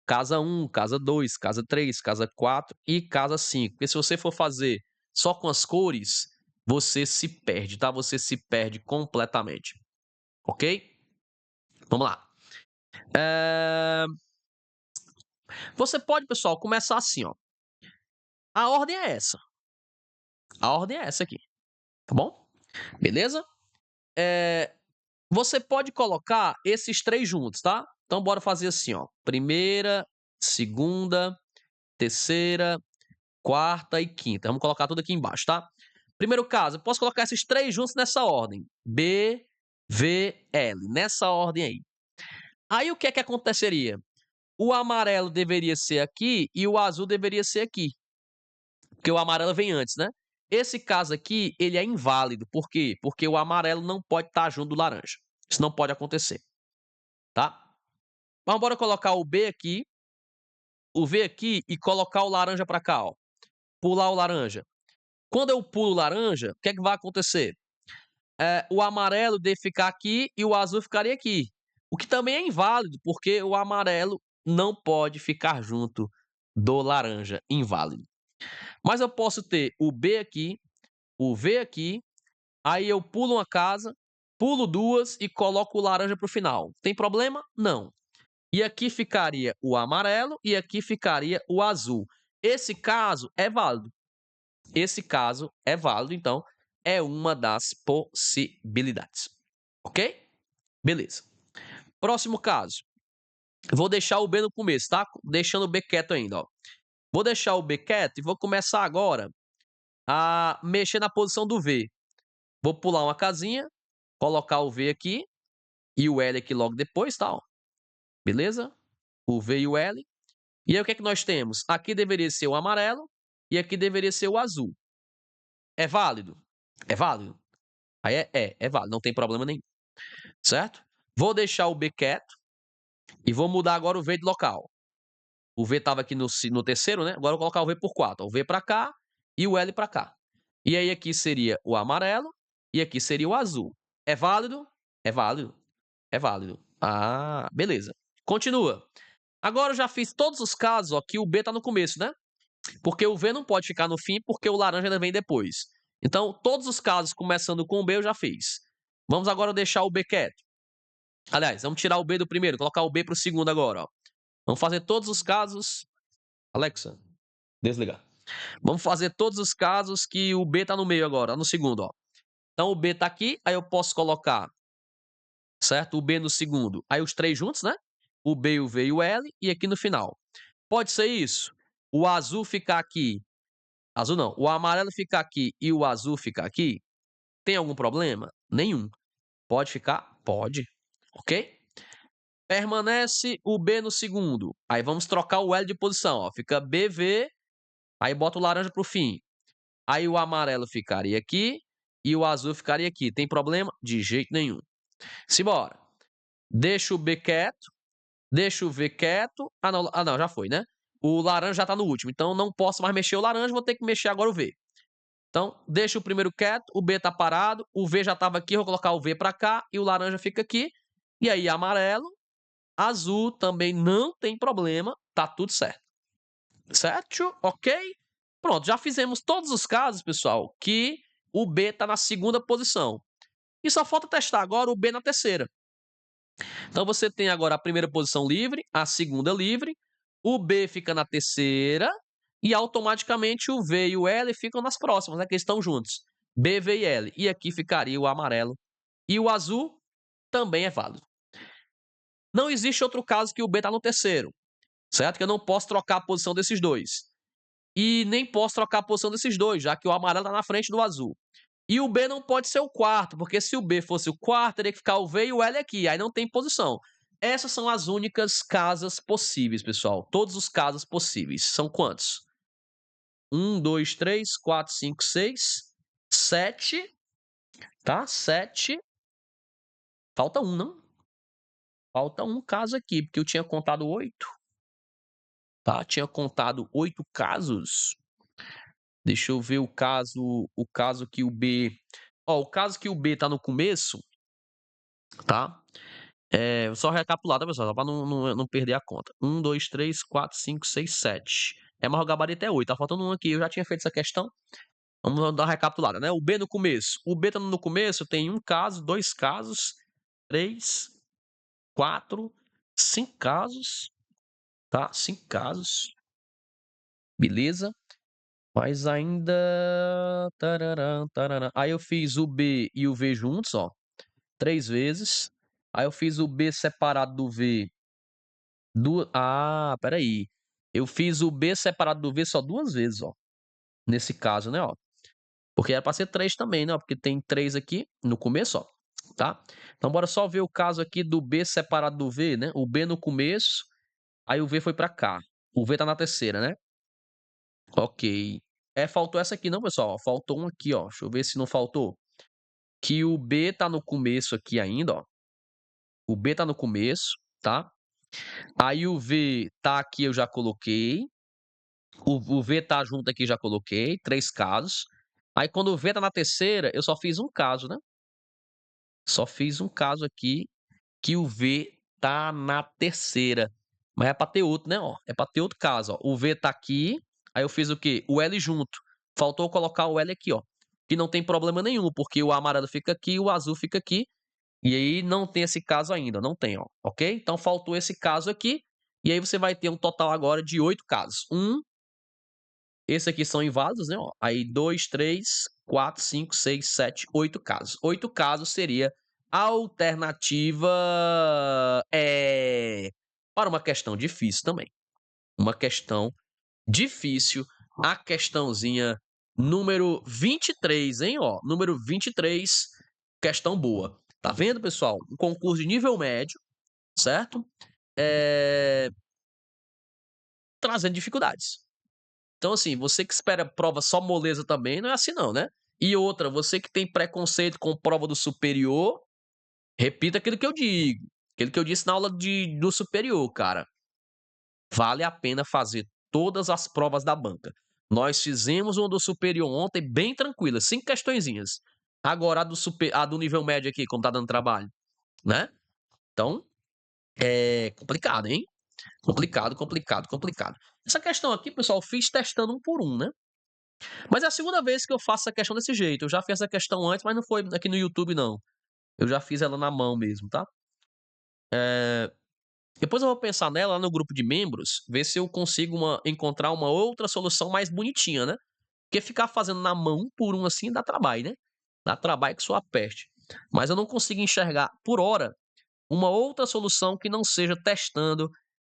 Casa 1, casa 2, casa 3, casa 4 e casa 5. Porque se você for fazer só com as cores, você se perde, tá? Você se perde completamente. Ok? Vamos lá. Você pode, pessoal, começar assim, ó. A ordem é essa. A ordem é essa aqui. Tá bom? Beleza? Você pode colocar esses 3 juntos, tá? Então bora fazer assim, ó. Primeira, segunda, terceira, quarta e quinta. Vamos colocar tudo aqui embaixo, tá? Primeiro caso, eu posso colocar esses 3 juntos nessa ordem, B, V, L, nessa ordem aí. Aí o que é que aconteceria? O amarelo deveria ser aqui e o azul deveria ser aqui, porque o amarelo vem antes, né. Esse caso aqui, ele é inválido, por quê? Porque o amarelo não pode estar junto do laranja, isso não pode acontecer, tá. Mas bora colocar o B aqui, o V aqui e colocar o laranja pra cá, ó, pular o laranja. Quando eu pulo o laranja, o que é que vai acontecer? O amarelo deve ficar aqui e o azul ficaria aqui, o que também é inválido, porque o amarelo não pode ficar junto do laranja, inválido. Mas eu posso ter o B aqui, o V aqui, aí eu pulo uma casa, pulo 2 e coloco o laranja para o final. Tem problema? Não. E aqui ficaria o amarelo e aqui ficaria o azul. Esse caso é válido. Esse caso é válido, então é uma das possibilidades. Ok? Beleza. Próximo caso. Vou deixar o B no começo, tá? Deixando o B quieto ainda, ó. Vou deixar o B quieto e vou começar agora a mexer na posição do V. Vou pular uma casinha, colocar o V aqui e o L aqui logo depois, tá? Ó. Beleza? O V e o L. E aí o que é que nós temos? Aqui deveria ser o amarelo e aqui deveria ser o azul. É válido? É válido? Aí é válido, não tem problema nenhum. Certo? Vou deixar o B quieto e vou mudar agora o V de local. O V estava aqui no terceiro, né? Agora eu vou colocar o V por 4. O V para cá e o L para cá. E aí aqui seria o amarelo e aqui seria o azul. É válido? É válido. É válido. Ah, beleza. Continua. Agora eu já fiz todos os casos, ó, que o B tá no começo, né? Porque o V não pode ficar no fim, porque o laranja ainda vem depois. Então, todos os casos começando com o B eu já fiz. Vamos agora deixar o B quieto. Aliás, vamos tirar o B do primeiro, colocar o B pro segundo agora, ó. Vamos fazer todos os casos. Alexa, desligar. Vamos fazer todos os casos que o B tá no meio agora, no segundo, ó. Então o B tá aqui, aí eu posso colocar, certo? O B no segundo. Aí os 3 juntos, né? O B, o V e o L e aqui no final. Pode ser isso? O azul ficar aqui, azul não, o amarelo ficar aqui e o azul ficar aqui? Tem algum problema? Nenhum. Pode ficar? Pode. Ok? Permanece o B no segundo. Aí vamos trocar o L de posição, ó. Fica BV, aí bota o laranja pro fim. Aí o amarelo ficaria aqui e o azul ficaria aqui. Tem problema? De jeito nenhum. Simbora. Deixa o B quieto, deixa o V quieto. Ah, não, já foi, né? O laranja já tá no último, então não posso mais mexer o laranja, vou ter que mexer agora o V. Então, deixa o primeiro quieto, o B tá parado, o V já tava aqui, eu vou colocar o V pra cá e o laranja fica aqui. E aí, amarelo, azul também não tem problema, tá tudo certo. Certo? Ok? Pronto, já fizemos todos os casos, pessoal, que o B está na segunda posição. E só falta testar agora o B na terceira. Então você tem agora a primeira posição livre, a segunda livre, o B fica na terceira e automaticamente o V e o L ficam nas próximas, né, que estão juntos. B, V e L. E aqui ficaria o amarelo. E o azul também é válido. Não existe outro caso que o B está no terceiro, certo? Que eu não posso trocar a posição desses dois. E nem posso trocar a posição desses dois, já que o amarelo está na frente do azul. E o B não pode ser o quarto, porque se o B fosse o quarto, teria que ficar o V e o L aqui, aí não tem posição. Essas são as únicas casas possíveis, pessoal. Todos os casos possíveis. São quantos? 1, 2, 3, 4, 5, 6, 7. Tá? 7. Falta um, não? Falta um caso aqui, porque eu tinha contado 8. Tá? Tinha contado 8 casos. Deixa eu ver o caso que o B. Ó, o caso que o B tá no começo, tá? Só recapitular, tá, pessoal? Só pra não perder a conta. 1, 2, 3, 4, 5, 6, 7. Mas o gabarito é 8. Tá faltando um aqui. Eu já tinha feito essa questão. Vamos dar uma recapitulada, né? O B no começo. O B tá no começo, tem um caso, 2 casos, 3, 4, 5 casos, tá? 5 casos. Beleza? Mas ainda. Tararã, tararã. Aí eu fiz o B e o V juntos, ó. 3 vezes. Aí eu fiz o B separado do V. Peraí. Eu fiz o B separado do V só 2 vezes, ó. Nesse caso, né, ó. Porque era para ser 3 também, né, ó, porque tem 3 aqui no começo, ó, tá. Então bora só ver o caso aqui do B separado do V, né, o B no começo, aí o V foi para cá. O V tá na terceira, né. Ok. Faltou essa aqui não, pessoal, ó, faltou um aqui, ó, deixa eu ver se não faltou. Que o B tá no começo aqui ainda, ó. O B tá no começo, tá. Aí o V tá aqui, eu já coloquei. O V tá junto aqui, já coloquei, 3 casos. Aí quando o V tá na terceira, eu só fiz um caso, né. Só fiz um caso aqui, que o V tá na terceira. Mas é pra ter outro, né, ó, é pra ter outro caso, ó. O V tá aqui, aí eu fiz o quê? O L junto. Faltou colocar o L aqui, ó, que não tem problema nenhum, porque o amarelo fica aqui, o azul fica aqui, e aí não tem esse caso ainda, não tem, ó, ok? Então faltou esse caso aqui, e aí você vai ter um total agora de 8 casos. Esse aqui são inválidos, né, ó. Aí 2, 3, 4, 5, 6, 7, 8 casos. 8 casos seria a alternativa, para uma questão difícil também. Uma questão difícil, a questãozinha número 23, hein, ó. Número 23, questão boa. Tá vendo, pessoal? Um concurso de nível médio, certo? Trazendo dificuldades. Então, assim, você que espera prova só moleza também, não é assim não, né. E outra, você que tem preconceito com prova do superior, repita aquilo que eu digo, aquilo que eu disse na aula do superior, cara. Vale a pena fazer todas as provas da banca. Nós fizemos uma do superior ontem bem tranquila, 5 questõezinhas. Agora a do nível médio aqui, como tá dando trabalho, né. Então, é complicado, hein. Complicado, complicado, complicado. Essa questão aqui, pessoal, eu fiz testando um por um, né. Mas é a segunda vez que eu faço essa questão desse jeito. Eu já fiz essa questão antes, mas não foi aqui no YouTube, não. Eu já fiz ela na mão mesmo, tá? Depois eu vou pensar nela lá no grupo de membros, ver se eu consigo encontrar uma outra solução mais bonitinha, né? Porque ficar fazendo na mão um por um assim dá trabalho, né? Dá trabalho que sua peste. Mas eu não consigo enxergar, por hora, uma outra solução que não seja testando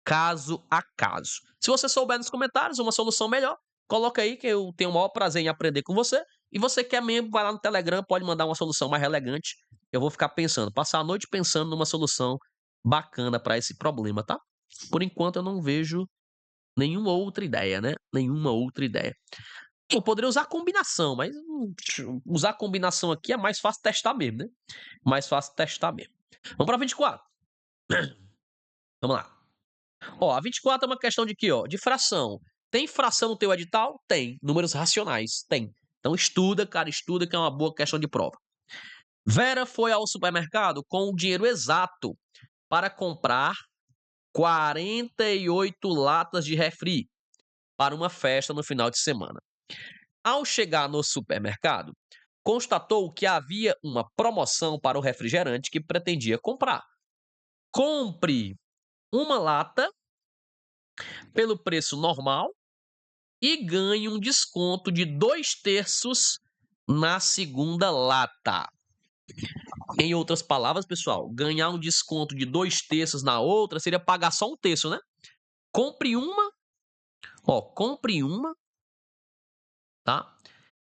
caso a caso. Se você souber nos comentários uma solução melhor, coloca aí que eu tenho o maior prazer em aprender com você. E você que é membro, vai lá no Telegram, pode mandar uma solução mais elegante. Eu vou ficar pensando, passar a noite pensando numa solução bacana para esse problema, tá? Por enquanto eu não vejo nenhuma outra ideia, né? Nenhuma outra ideia. Eu poderia usar combinação, mas usar combinação aqui é mais fácil testar mesmo, né? Mais fácil testar mesmo. Vamos para 24. Vamos lá. Ó, a 24 é uma questão de quê, ó? De fração. Tem fração no teu edital? Tem. Números racionais? Tem. Então estuda, cara, estuda que é uma boa questão de prova. Vera foi ao supermercado com o dinheiro exato para comprar 48 latas de refri para uma festa no final de semana. Ao chegar no supermercado, constatou que havia uma promoção para o refrigerante que pretendia comprar. Compre uma lata pelo preço normal e ganhe um desconto de 2/3 na segunda lata. Em outras palavras, pessoal, ganhar um desconto de 2/3 na outra seria pagar só 1/3, né? Compre uma, ó, compre uma, tá?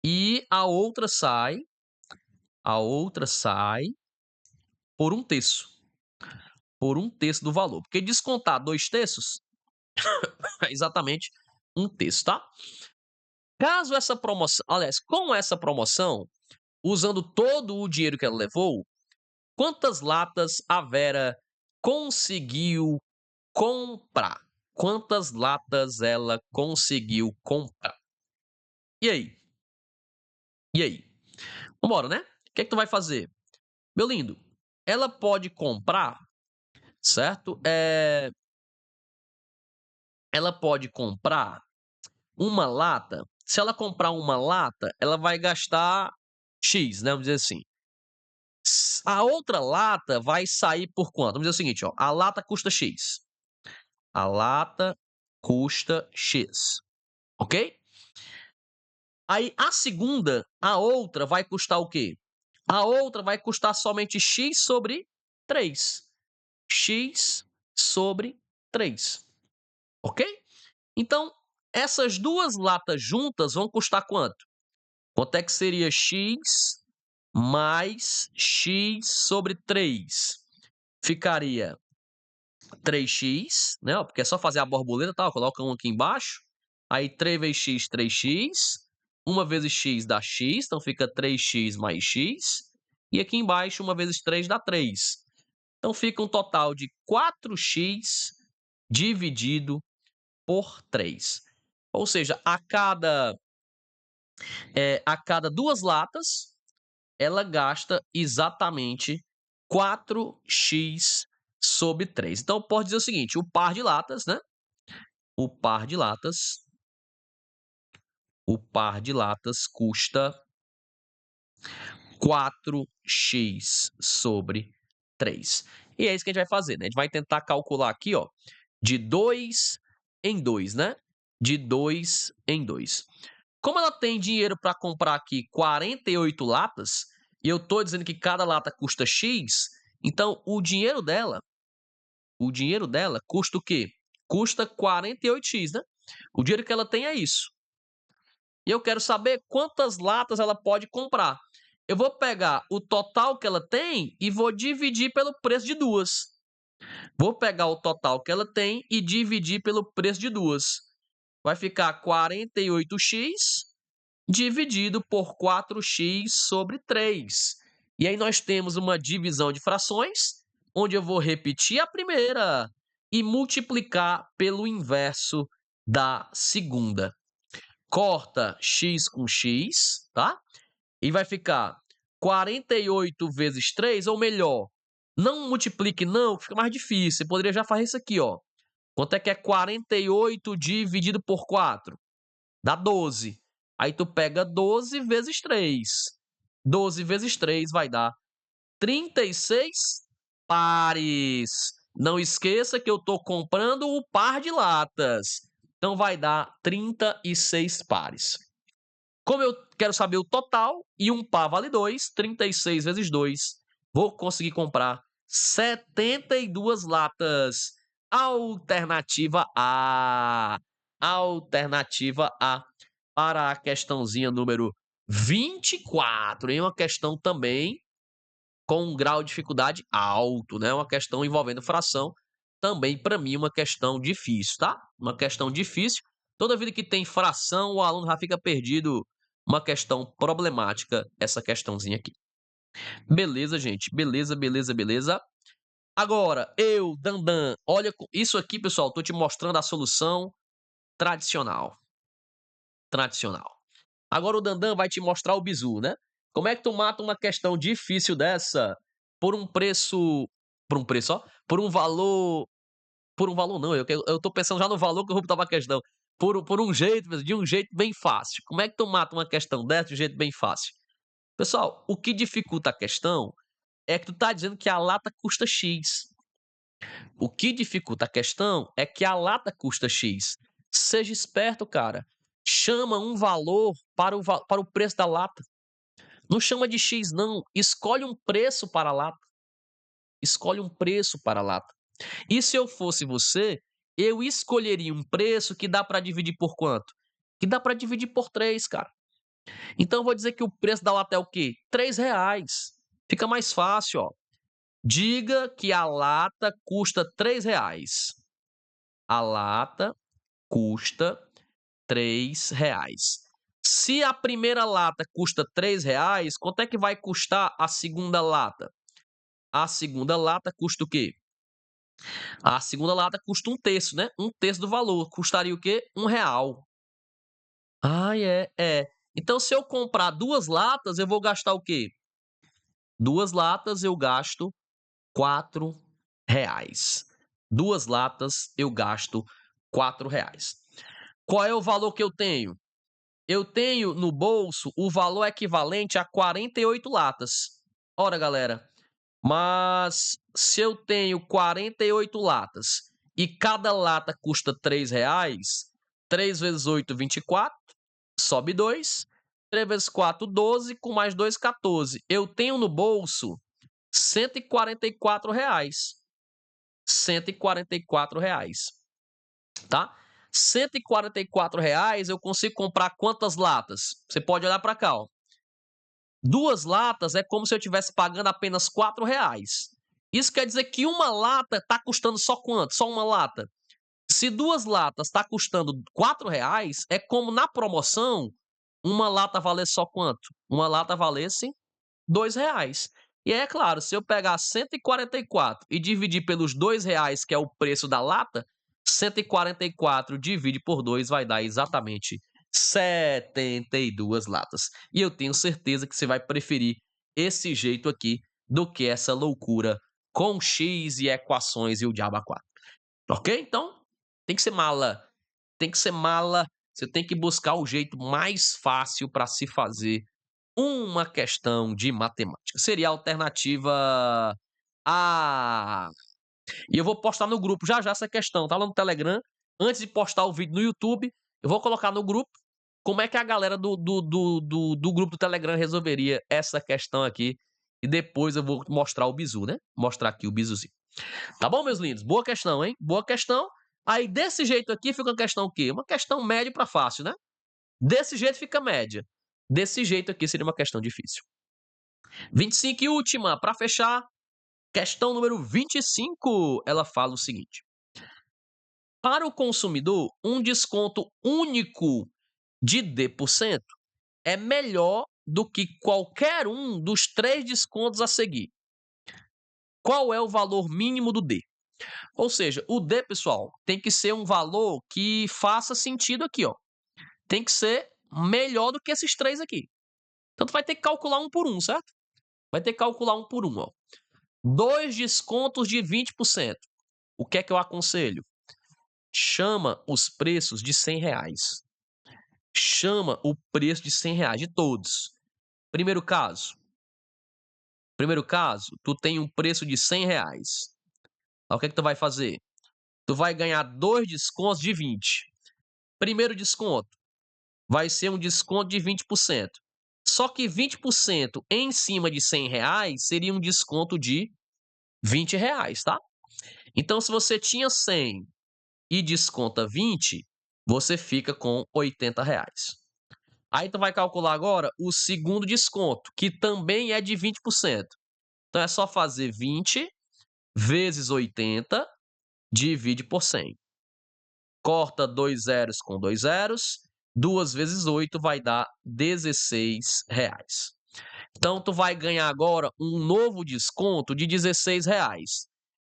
E a outra sai por 1/3. Por 1/3 do valor. Porque descontar 2/3 é exatamente 1/3, tá? Caso essa promoção, aliás, com essa promoção, usando todo o dinheiro que ela levou, quantas latas a Vera conseguiu comprar? Quantas latas ela conseguiu comprar? E aí? E aí? Vambora, né? O que é que tu vai fazer? Meu lindo, ela pode comprar, certo? Ela pode comprar uma lata. Se ela comprar uma lata, ela vai gastar X, né? Vamos dizer assim. A outra lata vai sair por quanto? Vamos dizer o seguinte, ó. A lata custa X. A lata custa X, ok? Aí a segunda, a outra vai custar o quê? A outra vai custar somente X sobre 3. X sobre 3, ok? Então, essas duas latas juntas vão custar quanto? Quanto é que seria x mais x sobre 3? Ficaria 3x, né? Porque é só fazer a borboleta, tá? Coloca 1 aqui embaixo. Aí 3 vezes x, 3x. 1 vezes x dá x, então fica 3x mais x. E aqui embaixo, 1 vezes 3 dá 3. Então fica um total de 4x dividido por 3. Ou seja, a cada 2 latas, ela gasta exatamente 4x sobre 3. Então, pode dizer o seguinte, o par de latas, né? O par de latas custa 4x sobre 3. E é isso que a gente vai fazer, né? A gente vai tentar calcular aqui, ó, de 2 em 2, né? De 2 em 2. Como ela tem dinheiro para comprar aqui 48 latas, e eu estou dizendo que cada lata custa X, então o dinheiro dela custa o quê? Custa 48x, né? O dinheiro que ela tem é isso. E eu quero saber quantas latas ela pode comprar. Eu vou pegar o total que ela tem e vou dividir pelo preço de duas. Vou pegar o total que ela tem e dividir pelo preço de duas. Vai ficar 48x dividido por 4x sobre 3. E aí nós temos uma divisão de frações, onde eu vou repetir a primeira e multiplicar pelo inverso da segunda. Corta x com x, tá? E vai ficar 48 vezes 3, ou melhor, não multiplique não, que fica mais difícil. Você poderia já fazer isso aqui, ó. Quanto é que é 48 dividido por 4? Dá 12. Aí tu pega 12 vezes 3. 12 vezes 3 vai dar 36 pares. Não esqueça que eu estou comprando o par de latas. Então vai dar 36 pares. Como eu quero saber o total, e um par vale 2, 36 vezes 2, vou conseguir comprar 72 latas. Alternativa A. Alternativa A para a questãozinha número 24. Em uma questão também com um grau de dificuldade alto, né? Uma questão envolvendo fração. Também, para mim, uma questão difícil, tá? Uma questão difícil. Toda vida que tem fração, o aluno já fica perdido. Uma questão problemática, essa questãozinha aqui. Beleza, gente? Beleza, beleza, beleza. Agora, Dandan, olha isso aqui, pessoal, tô te mostrando a solução tradicional. Tradicional. Agora o Dandan vai te mostrar o bizu, né? Como é que tu mata uma questão difícil dessa por um preço, ó, por um valor não, eu tô pensando já no valor que eu vou botar pra questão. Por um jeito, de um jeito bem fácil. Como é que tu mata uma questão dessa de um jeito bem fácil? Pessoal, o que dificulta a questão é que tu tá dizendo que a lata custa X. O que dificulta a questão é que a lata custa X. Seja esperto, cara. Chama um valor para o preço da lata. Não chama de X, não. Escolhe um preço para a lata. Escolhe um preço para a lata. E se eu fosse você, eu escolheria um preço que dá para dividir por quanto? Que dá para dividir por 3, cara. Então eu vou dizer que o preço da lata é o quê? R$3. Fica mais fácil, ó. Diga que a lata custa R$3. A lata custa R$3. Se a primeira lata custa R$3, quanto é que vai custar a segunda lata? A segunda lata custa o quê? A segunda lata custa 1/3, né? 1/3 do valor. Custaria o quê? R$1. Ah, é. Então, se eu comprar 2 latas, eu vou gastar o quê? 2 latas eu gasto R$4. 2 latas eu gasto R$4. Qual é o valor que eu tenho? Eu tenho no bolso o valor equivalente a 48 latas. Ora, galera, mas se eu tenho 48 latas e cada lata custa R$3, 3 vezes 8, 24, sobe 2. 3 vezes 4, 12, com mais 2, 14. Eu tenho no bolso R$144. R$144, tá? R$ 144 eu consigo comprar quantas latas? Você pode olhar para cá, ó. 2 latas é como se eu estivesse pagando apenas R$ 4. Isso quer dizer que uma lata está custando só quanto? Só uma lata. Se 2 latas está custando R$ 4, é como na promoção, uma lata valesse só quanto? Uma lata valesse R$ 2. E aí, é claro, se eu pegar 144 e dividir pelos R$ 2, que é o preço da lata, 144 divide por 2 vai dar exatamente 72 latas. E eu tenho certeza que você vai preferir esse jeito aqui do que essa loucura com X e equações e o diabo a 4. Ok? Então, tem que ser mala. Tem que ser mala. Você tem que buscar o jeito mais fácil para se fazer uma questão de matemática. Seria a alternativa A. E eu vou postar no grupo já já essa questão, tá lá no Telegram. Antes de postar o vídeo no YouTube, eu vou colocar no grupo como é que a galera do grupo do Telegram resolveria essa questão aqui. E depois eu vou mostrar o bizu, né? Mostrar aqui o bizuzinho. Tá bom, meus lindos? Boa questão, hein? Boa questão. Aí, desse jeito aqui, fica uma questão o quê? Uma questão média para fácil, né? Desse jeito fica média. Desse jeito aqui seria uma questão difícil. 25 e última, para fechar. Questão número 25, ela fala o seguinte: para o consumidor, um desconto único de D% é melhor do que qualquer um dos 3 descontos a seguir. Qual é o valor mínimo do D? Ou seja, o D, pessoal, tem que ser um valor que faça sentido aqui, ó. Tem que ser melhor do que esses 3 aqui. Então, tu vai ter que calcular um por um, certo? Vai ter que calcular um por um, ó. 2 descontos de 20%. O que é que eu aconselho? Chama os preços de R$ 100. Chama o preço de R$ 100 de todos. Primeiro caso, tu tem um preço de R$ 100. O que é que tu vai fazer? Tu vai ganhar 2 descontos de 20. Primeiro desconto vai ser um desconto de 20%. Só que 20% em cima de R$ 100 seria um desconto de R$ 20, tá? Então, se você tinha 100 e desconta 20, você fica com R$ 80. Aí tu vai calcular agora o segundo desconto, que também é de 20%. Então é só fazer 20 vezes 80, divide por 100. Corta 2 zeros com 2 zeros, 2 vezes 8 vai dar R$ 16. Então tu vai ganhar agora um novo desconto de R$ 16.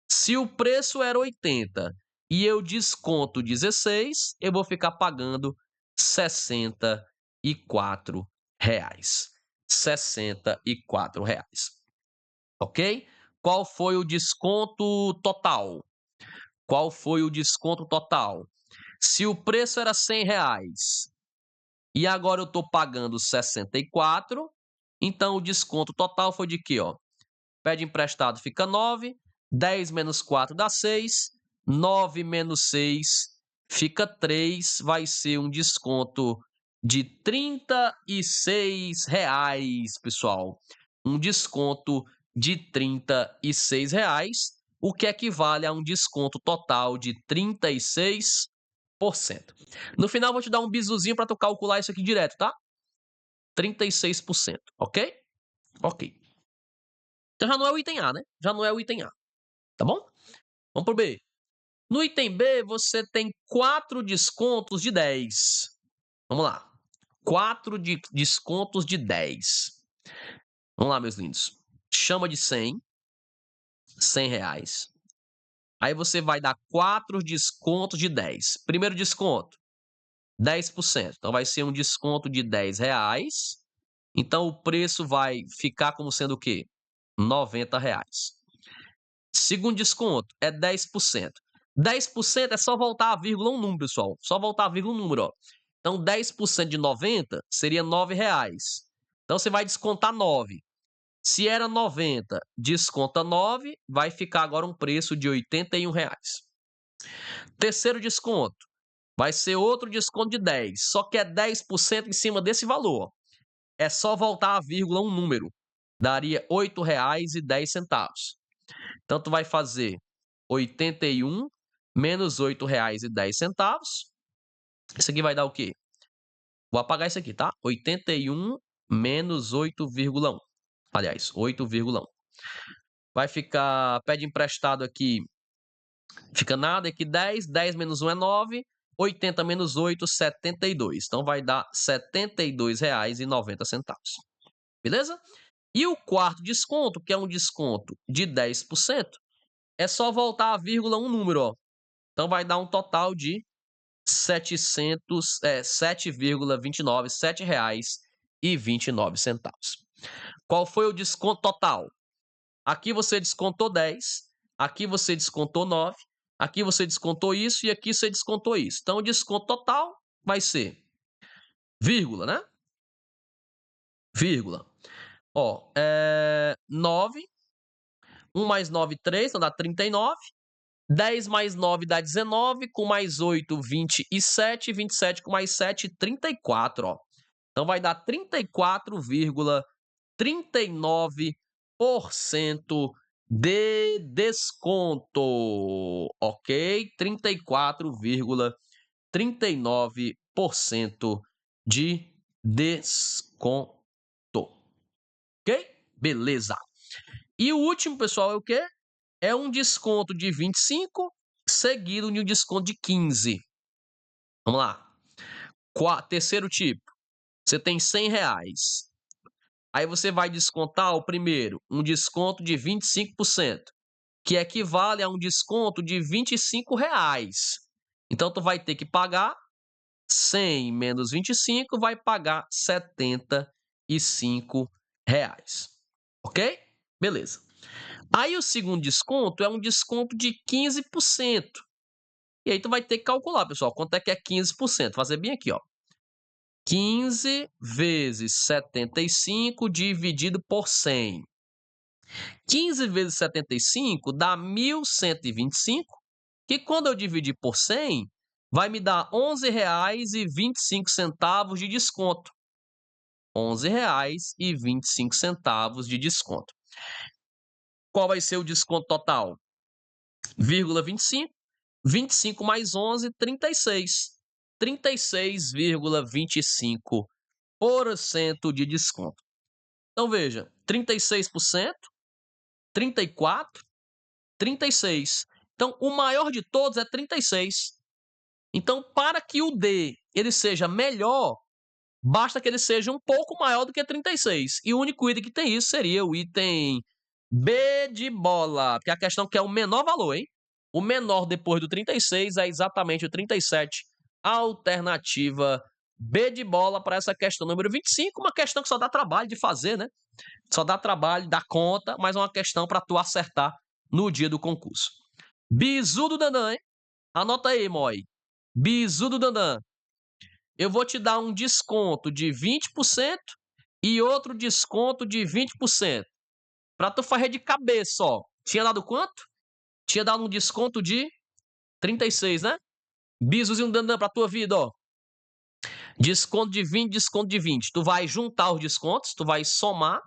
Se o preço era 80 e eu desconto 16, eu vou ficar pagando R$ 64. R$ 64. Ok? Qual foi o desconto total? Qual foi o desconto total? Se o preço era R$ 100 e agora eu estou pagando 64, então o desconto total foi de quê, ó? Pede emprestado fica 9, 10 menos 4 dá 6, 9 menos 6 fica 3, vai ser um desconto de R$ 36, pessoal. Um desconto de R$ 36, o que equivale a um desconto total de 36%. No final, vou te dar um bizuzinho para tu calcular isso aqui direto, tá? 36%, ok? Ok. Então já não é o item A, né? Já não é o item A, tá bom? Vamos pro B. No item B, você tem 4 descontos de 10. Vamos lá. 4 descontos de 10. Vamos lá, meus lindos. Chama de 100. R$ 100. Aí você vai dar 4 descontos de 10. Primeiro desconto, 10%. Então vai ser um desconto de R$ 10. Então o preço vai ficar como sendo o quê? R$ 90. Segundo desconto é 10%. 10% é só voltar a vírgula um número, pessoal. Só voltar a vírgula um número, ó. Então 10% de 90 seria R$ 9. Então você vai descontar 9. Se era 90, desconta 9, vai ficar agora um preço de R$ 81. Terceiro desconto, vai ser outro desconto de 10, só que é 10% em cima desse valor. É só voltar a vírgula um número, daria R$ 8,10. Então tu vai fazer 81 menos R$ 8,10, Isso aqui vai dar o quê? Vou apagar isso aqui, tá? 81 menos 8,1. Aliás, 8,1. Vai ficar, pede emprestado aqui, fica nada, aqui 10, 10 menos 1 é 9, 80 menos 8, 72. Então vai dar R$ 72,90. Beleza? E o quarto desconto, que é um desconto de 10%, é só voltar a vírgula um número, ó. Então vai dar um total de 7,29, R$ 7,29. Qual foi o desconto total? Aqui você descontou 10, aqui você descontou 9, aqui você descontou isso e aqui você descontou isso. Então o desconto total vai ser vírgula, né? Vírgula. Ó, 9, 1 mais 9, 3, então dá 39. 10 mais 9 dá 19, com mais 8, 27, 27 com mais 7, 34, ó. Então vai dar 34,39% de desconto, ok? 34,39% de desconto, ok? Beleza. E o último, pessoal, é o quê? É um desconto de 25, seguido de um desconto de 15. Vamos lá. Terceiro tipo, você tem R$ 100. Aí você vai descontar o primeiro, um desconto de 25%, que equivale a um desconto de R$ 25. Então, tu vai ter que pagar 100 menos 25, vai pagar R$ 75. Ok? Beleza. Aí o segundo desconto é um desconto de 15%. E aí tu vai ter que calcular, pessoal, quanto é que é 15%. Fazer bem aqui, ó. 15 vezes 75 dividido por 100. 15 vezes 75 dá 1.125, que quando eu dividir por 100, vai me dar R$ 11,25 de desconto. R$ 11,25 de desconto. Qual vai ser o desconto total? Vírgula 25. 25 mais 11, 36. 36,25% de desconto. Então veja, 36%, 34, 36. Então o maior de todos é 36. Então para que o D ele seja melhor, basta que ele seja um pouco maior do que 36. E o único item que tem isso seria o item B de bola, porque a questão que é o menor valor, hein? O menor depois do 36 é exatamente o 37. Alternativa B de bola para essa questão número 25, uma questão que só dá trabalho de fazer, né? Só dá trabalho, dá conta, mas é uma questão para tu acertar no dia do concurso. Bizu do Dandan, hein? Anota aí, Moi. Bizu do Dandan. Eu vou te dar um desconto de 20% e outro desconto de 20%. Para tu fazer de cabeça, ó. Tinha dado quanto? Tinha dado um desconto de 36, né? Bizuzinho Dandan pra tua vida, ó. Desconto de 20, desconto de 20. Tu vai juntar os descontos, tu vai somar.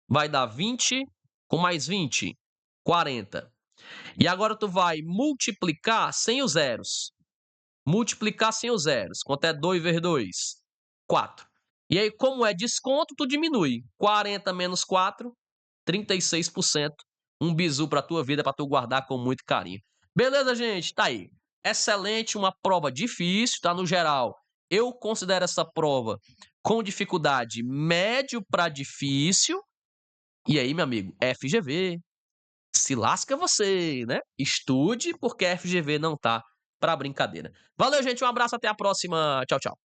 Vai dar 20 com mais 20, 40. E agora tu vai multiplicar sem os zeros. Multiplicar sem os zeros. Quanto é 2 vezes 2? 4. E aí, como é desconto, tu diminui. 40 menos 4, 36%. Um bizu pra tua vida, pra tu guardar com muito carinho. Beleza, gente? Tá aí. Excelente, uma prova difícil, tá? No geral, eu considero essa prova com dificuldade médio para difícil. E aí, meu amigo, FGV, se lasca você, né? Estude, porque FGV não tá pra brincadeira. Valeu, gente, um abraço, até a próxima. Tchau, tchau.